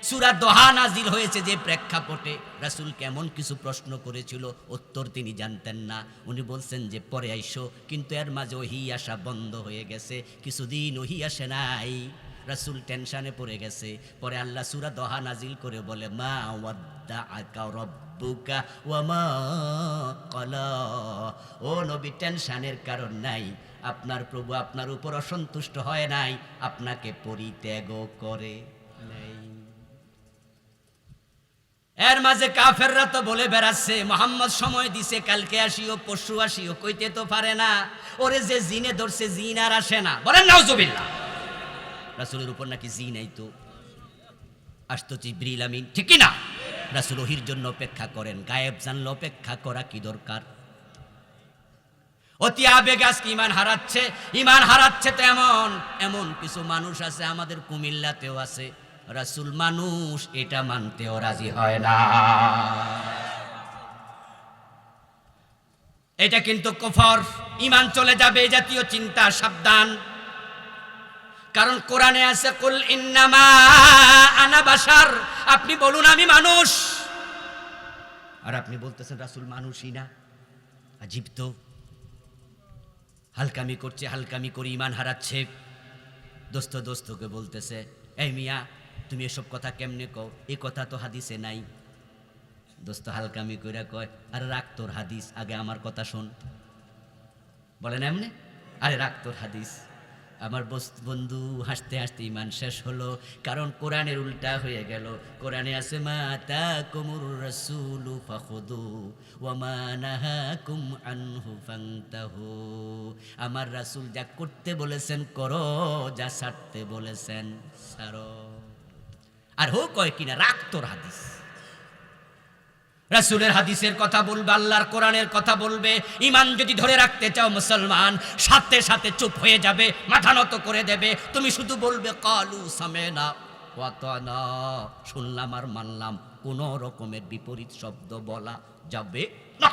সূরা দোহা নাজিল হয়েছে যে প্রেক্ষাপটে রাসূল কেমন কিছু প্রশ্ন করেছিল, উত্তর তিনি জানতেন না। উনি বলছেন যে পরে আইসো, কিন্তু এর মাঝে ওহী আসা বন্ধ হয়ে গেছে, কিছুদিন ওহী আসে নাই। রাসূল টেনশনে পড়ে গেছে। পরে আল্লাহ সূরা দোহা নাজিল করে বলে, মা ওয়াদ্দাআকা রাব্বুকা ওয়া মা ক্বালা। ও নবী, টেনশনের কারণ নাই, আপনার প্রভু আপনার উপর অসন্তুষ্ট হয় নাই, আপনাকে পরিত্যাগ করে নাই। এর মাঝে কাফেররা তো বলে বেড়াচ্ছে, মুহাম্মদ সময় দিছে, কালকে আসিও, পরশু আসিও, কইতে তো পারে না। ওরে যে জিনে ধরছে, জিন আর আসে না, বলেন নাউজুবিল্লাহ। রাসূলের উপর নাকি জিন আইতো, আসতো জিবরিল আমিন, ঠিক কি না? রাসূল ওহির জন্য অপেক্ষা করেন, গায়েব জানলে অপেক্ষা করা কি দরকার? অতি আবেগে আজকে ইমান হারাচ্ছে তো এমন কিছু মানুষ আছে, আমাদের কুমিল্লাতেও আছে, রাসূল মানুষ এটা মানতেও রাজি হয় না। এটা কিন্তু কুফর, ইমান চলে যাবে, এই জাতীয় চিন্তা সাবধান। কারণ কোরআনে আছে কুল ইন্নামা আনা বাশার, আপনি বলুন আমি মানুষ, আর আপনি বলতেছেন রাসূল মানুষই না। আজীব তো, হালকামি করছে, হালকামি করে ইমান হারাচ্ছে। দোস্তকে বলতেছে, এই মিয়া তুমি এসব কথা কেমনে কও, এই কথা তো হাদিসে নাই। দোস্ত হালকামি কইরা কয়, আরে রাখ তোর হাদিস, আগে আমার কথা শোন। বলেন এমনে, আরে রাখ তোর হাদিস। আমার বন্ধু হাসতে হাসতে ইমান শেষ হলো, কারণ কোরআনের উল্টা হয়ে গেল। কোরআনে আছে মা তাকুমুর রাসূলু ফাখুদু ওয়া মা নাহাকুম আনহু ফান্তাহু, আমার রাসূল যা করতে বলেছেন করো, যা ছাড়তে বলেছেন ছাড়ো। আর হো কয় কিনা রাখ তোর হাদিস। রাসূলের হাদিসের কথা বলবে, আল্লাহর কোরআনের কথা বলবে। ইমান যদি ধরে রাখতে চাও মুসলমান, সাথে সাথে চুপ হয়ে যাবে, মাথা নত করে দেবে। তুমি শুধু বলবে কালু সামেনা ওয়া আতানা, শুনলাম আর মানলাম, কোন রকমের বিপরীত শব্দ বলা যাবে না।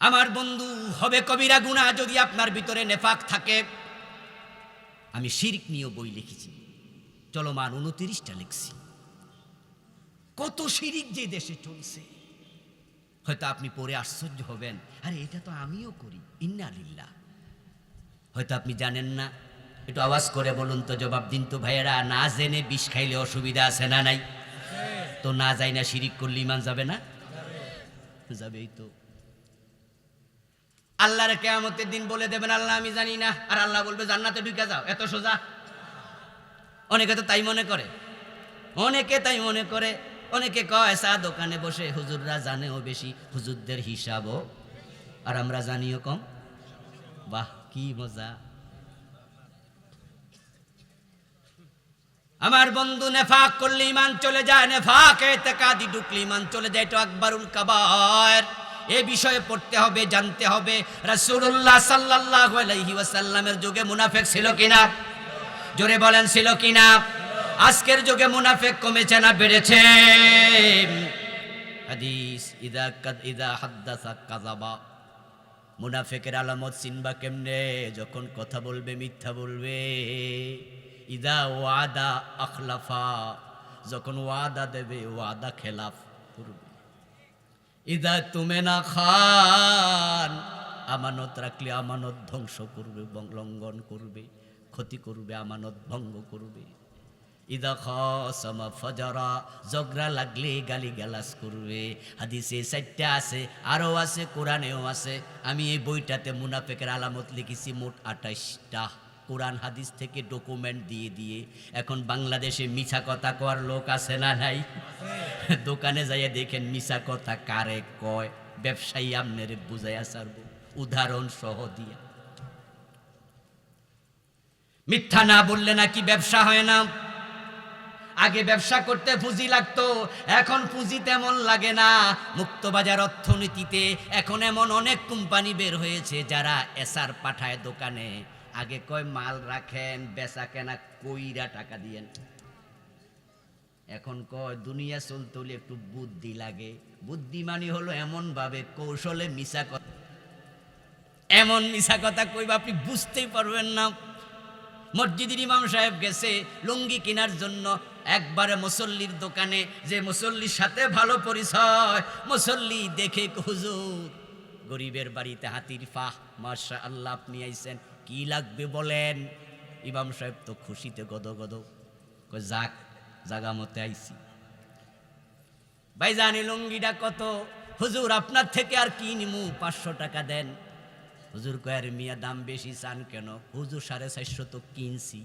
আমার বন্ধু, হবে কবিরা গুনাহ যদি আপনার ভিতরে নেফাক থাকে। আমি শিরক নিয়ে বই লিখেছি, চলমান 29টা লিখছি। কত শিরিক যে দেশে চলছে, হয়তো আপনি পড়ে আশ্চর্য হবেন, আরে এটা তো আমিও করি, ইন্না লিল্লাহ। হয়তো আপনি জানেন না, একটু আওয়াজ করে বলুন তো, জবাব দিন তো ভাইয়েরা। না জেনে বিষ খাইলে অসুবিধা আছে না নাই? তো না যাই না শিরিক করলে ইমান যাবে না? যাবেই তো। আল্লাহর কিয়ামতের দিন বলে দেবেন আল্লাহ আমি জানি না, আর আল্লাহ বলবে জান্নাতে ঢুকে যাও, এত সোজা? অনেকে তো তাই মনে করে, অনেকে কয় চা দোকানে বসে হুজুররা জানেও বেশি, হুজুরদের হিসাবও আর আমরা জানিও কম। বাহ কি মজা! আমার বন্ধু, নেফাক করলে ইমান চলে যায়, নেফাক ইতিকাদি ঢুকলে ইমান চলে যায়, এটা আকবারুল কাবায়ের। এই বিষয়ে পড়তে হবে, জানতে হবে। রাসূলুল্লাহ সাল্লাল্লাহু আলাইহি ওয়াসাল্লামের যুগে মুনাফিক ছিল কিনা? জোরে বলেন ছিল কিনা? আজকের যুগে মুনাফিক কমেছে না বেড়েছে? হাদিস ইদা হাদ্দাসা কাযাবা, মুনাফিকের আলামত চিনবা কেমনে? যখন কথা বলবে মিথ্যা বলবে। ইদা ওয়াদা আখলাফা, যখন ওয়াদা দেবে ওয়াদা খেলাফ করবে। ইদা তুমেনা খান, আমানত রাখলে আমানত ধ্বংস করবে, লঙ্ঘন করবে, ক্ষতি করবে, আমানত ভঙ্গ করবে। ইদা খাসামা ফাজারা, ঝগড়া লাগলে গালিগালাজ করবে। হাদিসে 4টা আছে, আরও আছে, কোরআনেও আছে। আমি এই বইটাতে মুনাফিকের আলামত লিখেছি মোট 28টা, কোরআন হাদিস থেকে ডকুমেন্ট দিয়ে দিয়ে। এখন বাংলাদেশে মিছা কথা কওয়ার লোক আছে না নাই? দোকানে যাইয়া দেখেন মিছা কথা কারে কয়, ব্যবসায়ী আমনেরে বুঝাইয়া ছাড়ব উদাহরণ সহ দিয়া। মিথ্যা না বললে নাকি ব্যবসা হয় না? আগে ব্যবসা করতে পুঁজি লাগতো, এখন পুঁজি তেমন লাগে না। মুক্তবাজার অর্থনীতিতে এখন এমন অনেক কোম্পানি বের হয়েছে যারা এসআর পাঠায় দোকানে। আগে কয় মাল রাখেন, বেচা কেনা কইরা টাকা দিয়েন। এখন কয় দুনিয়া চলতে হলে একটু বুদ্ধি লাগে। বুদ্ধিমানি হলো এমন ভাবে কৌশলে মিছা কথা, এমন মিছা কথা কইবা আপনি বুঝতেই পারবেন না। মসজিদের ইমাম সাহেব গেছে লুঙ্গি কেনার জন্য, একবারে মুসল্লির দোকানে, যে মুসল্লির সাথে ভালো পরিচয়, মুসল্লি দেখে হুজুর গরিবের বাড়িতে হাতির ফাহ, মাশাআল্লাহ আপনি আইছেন, কি লাগবে বলেন। ইমাম সাহেব তো খুশিতে গদগদ, কই যাক জাগা মতে আইছি। ভাইজান এই লুঙ্গিটা কত? হুজুর আপনার থেকে আর কি নিমু, 500 টাকা দেন। হুজুর কয় আর মিয়া দাম বেশি চান কেন? হুজুর 450 তো কিনছি।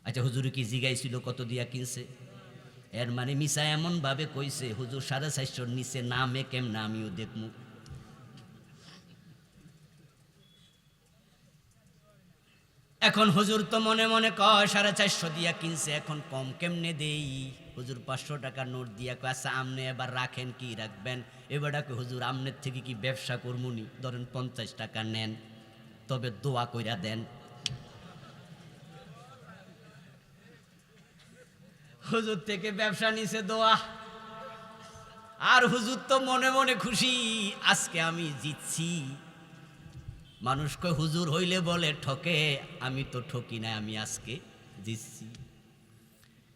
আচ্ছা হুজুর কি জিগাইছিল কত দিয়া কিনছে? এর মানে মিশা এমন ভাবে কইছে হুজুর 450 নিচে নামে কেমন আমিও দেখমু। এখন হুজুর তো মনে মনে কয় 450 দিয়া কিনছে, এখন কম কেমনে দেই? হুজুর 500 টাকার নোট দিয়া কয় আচ্ছা আমনে এবার রাখেন, কি রাখবেন? এবারকে হুজুর আমনের থেকে কি ব্যবসা করমুনি, ধরেন 50 টাকা নেন, তবে দোয়া কইরা দেন। হুজুর থেকে ব্যবসা নিছে দোয়া, আর হুজুর তো মনে মনে খুশি, আজকে আমি জিতছি। মানুষ কয় হুজুর হইলে বলে ঠকে, আমি তো ঠকি না, আমি আজকে জিতছি।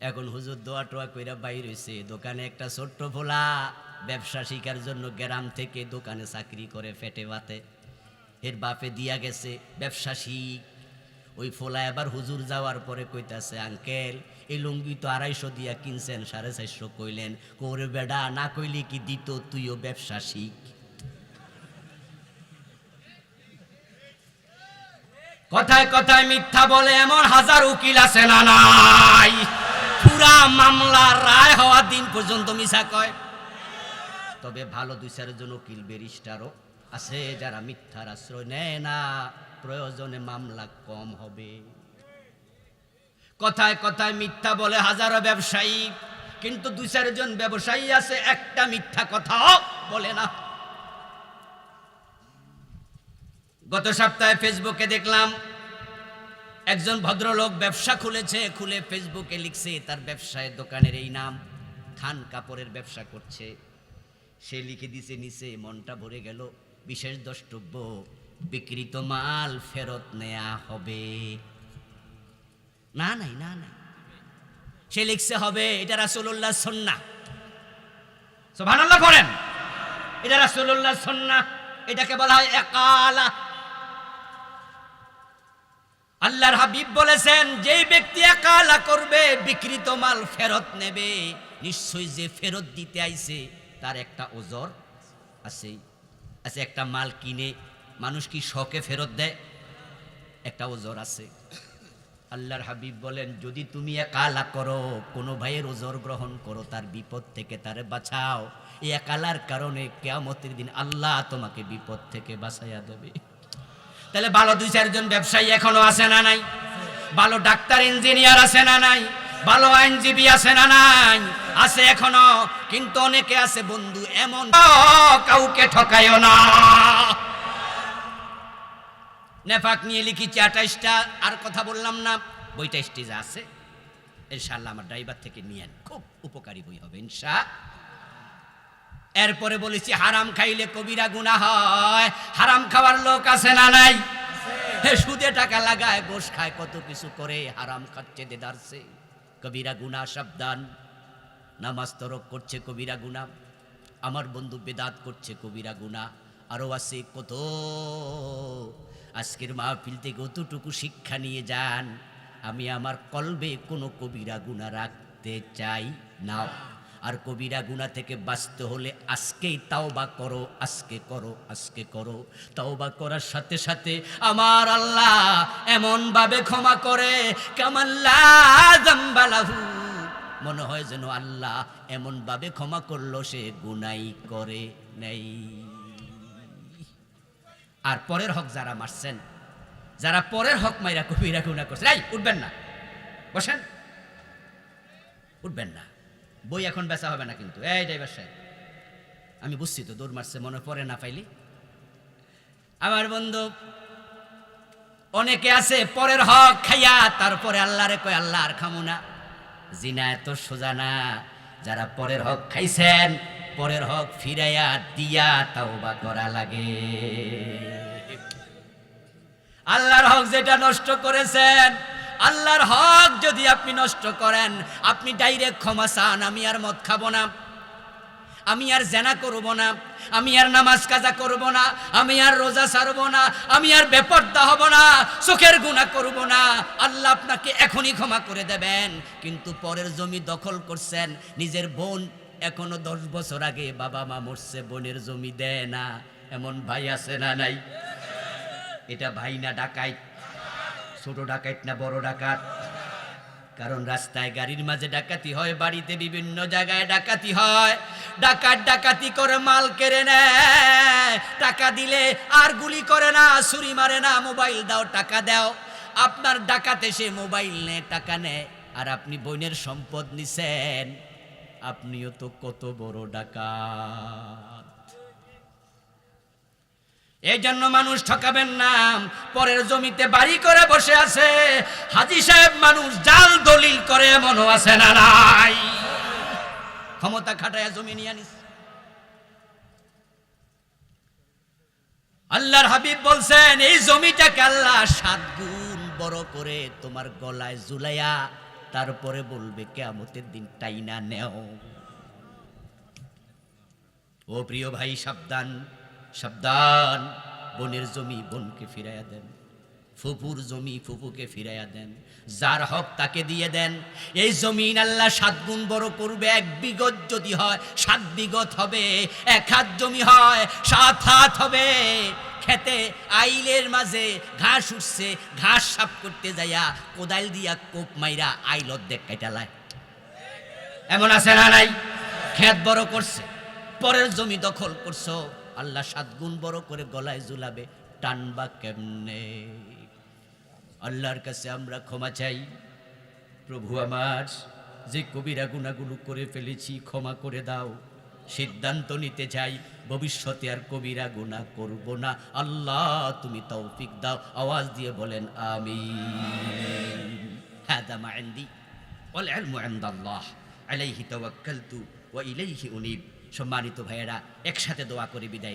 এখন হুজুর দোয়া টোয়া কইরা বাইর হইছে। দোকানে একটা ছোট্ট ভোলা ব্যবসা শিকার জন্য গ্রাম থেকে দোকানে চাকরি করে ফেটে বাতে, এর বাপে দিয়া গেছে ব্যবসা শিখ। ওই ফোলা এবার হুজুর যাওয়ার পরে কইতাছে আঙ্কেল এই লুঙ্গি তো 250 দিয়া কিনছেন, 450 কইলেন। কোরে বেডা না কইলে কি দিত, তুইও ব্যবসা শিখ। কথায় কথায় মিথ্যা বলে এমন হাজার উকিল আছে না নাই? পুরা মামলা রায় হওয়ার দিন পর্যন্ত মিছা কয়। তবে ভালো 2-4 জন উকিল ব্যারিস্টারও আছে যারা মিথ্যার আশ্রয় নেয় না, প্রয়োজনে মামলা কম হবে। কথায় কথায় মিথ্যা বলে হাজারো ব্যবসায়ী, কিন্তু 2-4 জন ব্যবসায়ী আছে একটা মিথ্যা কথাও বলে না। গত সপ্তাহে ফেসবুকে দেখলাম একজন ভদ্রলোক ব্যবসা খুলেছে, খুলে ফেসবুকে লিখছে তার ব্যবসায় দোকানের এই নাম, খান কাপড়ের ব্যবসা করছে। সে লিখে দিছে নিচে, মনটা ভরে গেল, বিশেষ দ্রষ্টব্য, বিক্রিত মাল ফেরত নেয়া হবে। না নাই না নাই, সে লিখছে হবে এটা রাসূলুল্লাহ সুন্নাহ। সুবহানাল্লাহ করেন, এটা রাসূলুল্লাহ সুন্নাহ, এটাকে বলা হয় একালা। আল্লাহর হাবিব বলেছেন যেই ব্যক্তি একালা করবে, বিক্রিত মাল ফেরত নেবে, নিশ্চয়ই যে ফেরত দিতে আইছে তার একটা ওজর আছে। আচ্ছা একটা মাল কিনে মানুষ কি শখে ফেরত দেয়? একটা ওজর আছে। আল্লাহর হাবিব বলেন যদি তুমি একালা করো, কোনো ভাইয়ের ওজর গ্রহণ করো, তার বিপদ থেকে তারে বাঁচাও, এই একালার কারণে কিয়ামতের দিন আল্লাহ তোমাকে বিপদ থেকে বাঁচাইয়া দেবে। তাহলে ভালো 2-4 জন ব্যবসায়ী এখনো আছে না নাই? ভালো ডাক্তার ইঞ্জিনিয়ার আছে না নাই? ভালো আইনজীবী আছে না নাই? আছে এখনো। কিন্তু অনেকে আছে বন্ধু এমন, কাউকে ঠকায়ও না। নেফাক নিয়ে লিখেছি 28টা, আর কথা বললাম না। বইটা স্টেজে আছে, ইনশাআল্লাহ আমার ড্রাইভার থেকে নিয়েন, খুব উপকারী বই হবে ইনশাআল্লাহ। এরপরে বলেছি হারাম খাইলে কবিরা গুনাহ হয়। হারাম খাওয়ার লোক আছে না নাই? সুদে টাকা লাগায়, গোশ খায়, কত কিছু করে, হারাম খাচ্ছে দেদারছে, কবিরা গুনাহ। সাবধান। নামাজ তরক করছে কবিরা গুনাহ, আমার বন্ধু বেদাত করছে কবিরা গুনাহ, আরো আছে কত। আজকের মাহফিল থেকে অতটুকু শিক্ষা নিয়ে যান, আমি আমার কলবে কোনো কবিরা গুনাহ রাখতে চাই না। আর কবিরা গুনাহ থেকে বাঁচতে হলে আজকেই তাওবা করো, আজকে করো, আজকে করো। তাওবা করার সাথে সাথে আমার আল্লাহ এমন ভাবে ক্ষমা করে, কামাল্লা যামবালাহু, মনে হয় যেন আল্লাহ এমন ভাবে ক্ষমা করলো সে গুনাই করে নেই। আর পরের হক যারা মারছেন, যারা পরের হক মাইরা কবিরা গুনাহ করছেন, এই উঠবেন না, বসেন, উঠবেন না। বই এখন বেচা হবে না কিন্তু। এই ড্রাইভার সাহেব, আমি বুঝছি তো দৌড় মারছে, মনে পড়ে না পাইলি। আমার বন্ধু অনেকে আছে পরের হক খাইয়া তারপরে আল্লাহরে কয় আল্লাহ আর খামু না। জিনা এত সোজা না। যারা পরের হক খাইছেন, পরের হক ফিরাইয়া দিয়া তাওবা করা লাগে। আল্লাহর হক যেটা নষ্ট করেছেন, আল্লাহর হক যদি আপনি নষ্ট করেন, আপনি ডাইরেক্ট ক্ষমা চান, আমি আর মদ খাবো না, আমি আর জেনা করব না, আমি আর নামাজ কাজা করব না, আমি আর রোজা ছাড়ব না, আমি আর বেপরদা হব না, চোখের গুনাহ করব না। আল্লাহ আপনাকে এখনই ক্ষমা করে দেবেন। কিন্তু পরের জমি দখল করছেন, নিজের বোন এখনো 10 বছর আগে বাবা মা মরছে, বোনের জমি দেয় না, এমন ভাই আছে না নাই? এটা ভাই না ডাকাইত? ছোট ডাকাইত না বড় ডাকাত? কারণ রাস্তায় গাড়ির মাঝে ডাকাতি হয়, বাড়িতে বিভিন্ন জায়গায় ডাকাতি হয়। ডাকাত ডাকাতি করে মাল কেড়ে নেয়, টাকা দিলে আর গুলি করে না, ছুরি মারে না, মোবাইল দাও টাকা দাও। আপনার ডাকাত এসে মোবাইল নেয়, টাকা নেয়, আর আপনি বোনের সম্পদ নিছেন। আপনিও তো কত বড় ডাকাত। এই জন্য মানুষ ঠকাবেন না। পরের জমিতে বাড়ি করে বসে আছে হাজী সাহেব, মানুষ জাল দলিল করে এমনও আছে না নাই? ক্ষমতা খাটায়া জমি নিয়ে আনিস। আল্লাহর হাবিব বলছেন, এই জমিটাকে আল্লাহ 7 গুণ বড় করে তোমার গলায় ঝুলাইয়া তারপরে বলবে কিয়ামতের দিন টাইনা নেও। ও প্রিয় ভাই, সাবধান সাবধান। বোনের জমি বোনকে ফিরাইয়া দেন, ফুপুর জমি ফুপুকে ফিরাইয়া দেন, যার হক তাকে দিয়ে দেন। এই জমিন আল্লাহ 7 গুণ বড় করবে। 1 বিঘত যদি হয় 7 বিঘত হবে, 1 হাত জমি হয় 7 হাত হবে। খেতে আইলের মাঝে ঘাস উঠছে, ঘাস সাফ করতে যাইয়া কোদাল দিয়া কোপ মাইরা আইলত দেখ কাইটালায়। এমন আছে না নাই? খেত বড় করছে, পরের জমি দখল করছো, আল্লাহ 7 গুণ বড় করে গলায় ঝুলাবে, টানবা কেমনে? আল্লাহর কাছে আমরা ক্ষমা চাই। প্রভু আমার, যে কবিরা গুনাহগুলো করে ফেলেছি ক্ষমা করে দাও। সিদ্ধান্ত নিতে চাই ভবিষ্যতে আর কবিরা গুনাহ করব না। আল্লাহ তুমি তৌফিক দাও। আওয়াজ দিয়ে বলেন আমিন। হাদা মা ইনদি ওয়াল ইলমু ইনদাল্লাহ আলাইহি তাওয়াক্কালতু ওয়া ইলাইহি উনীব। সম্মানিত ভাইয়েরা, একসাথে দোয়া করে বিদায়।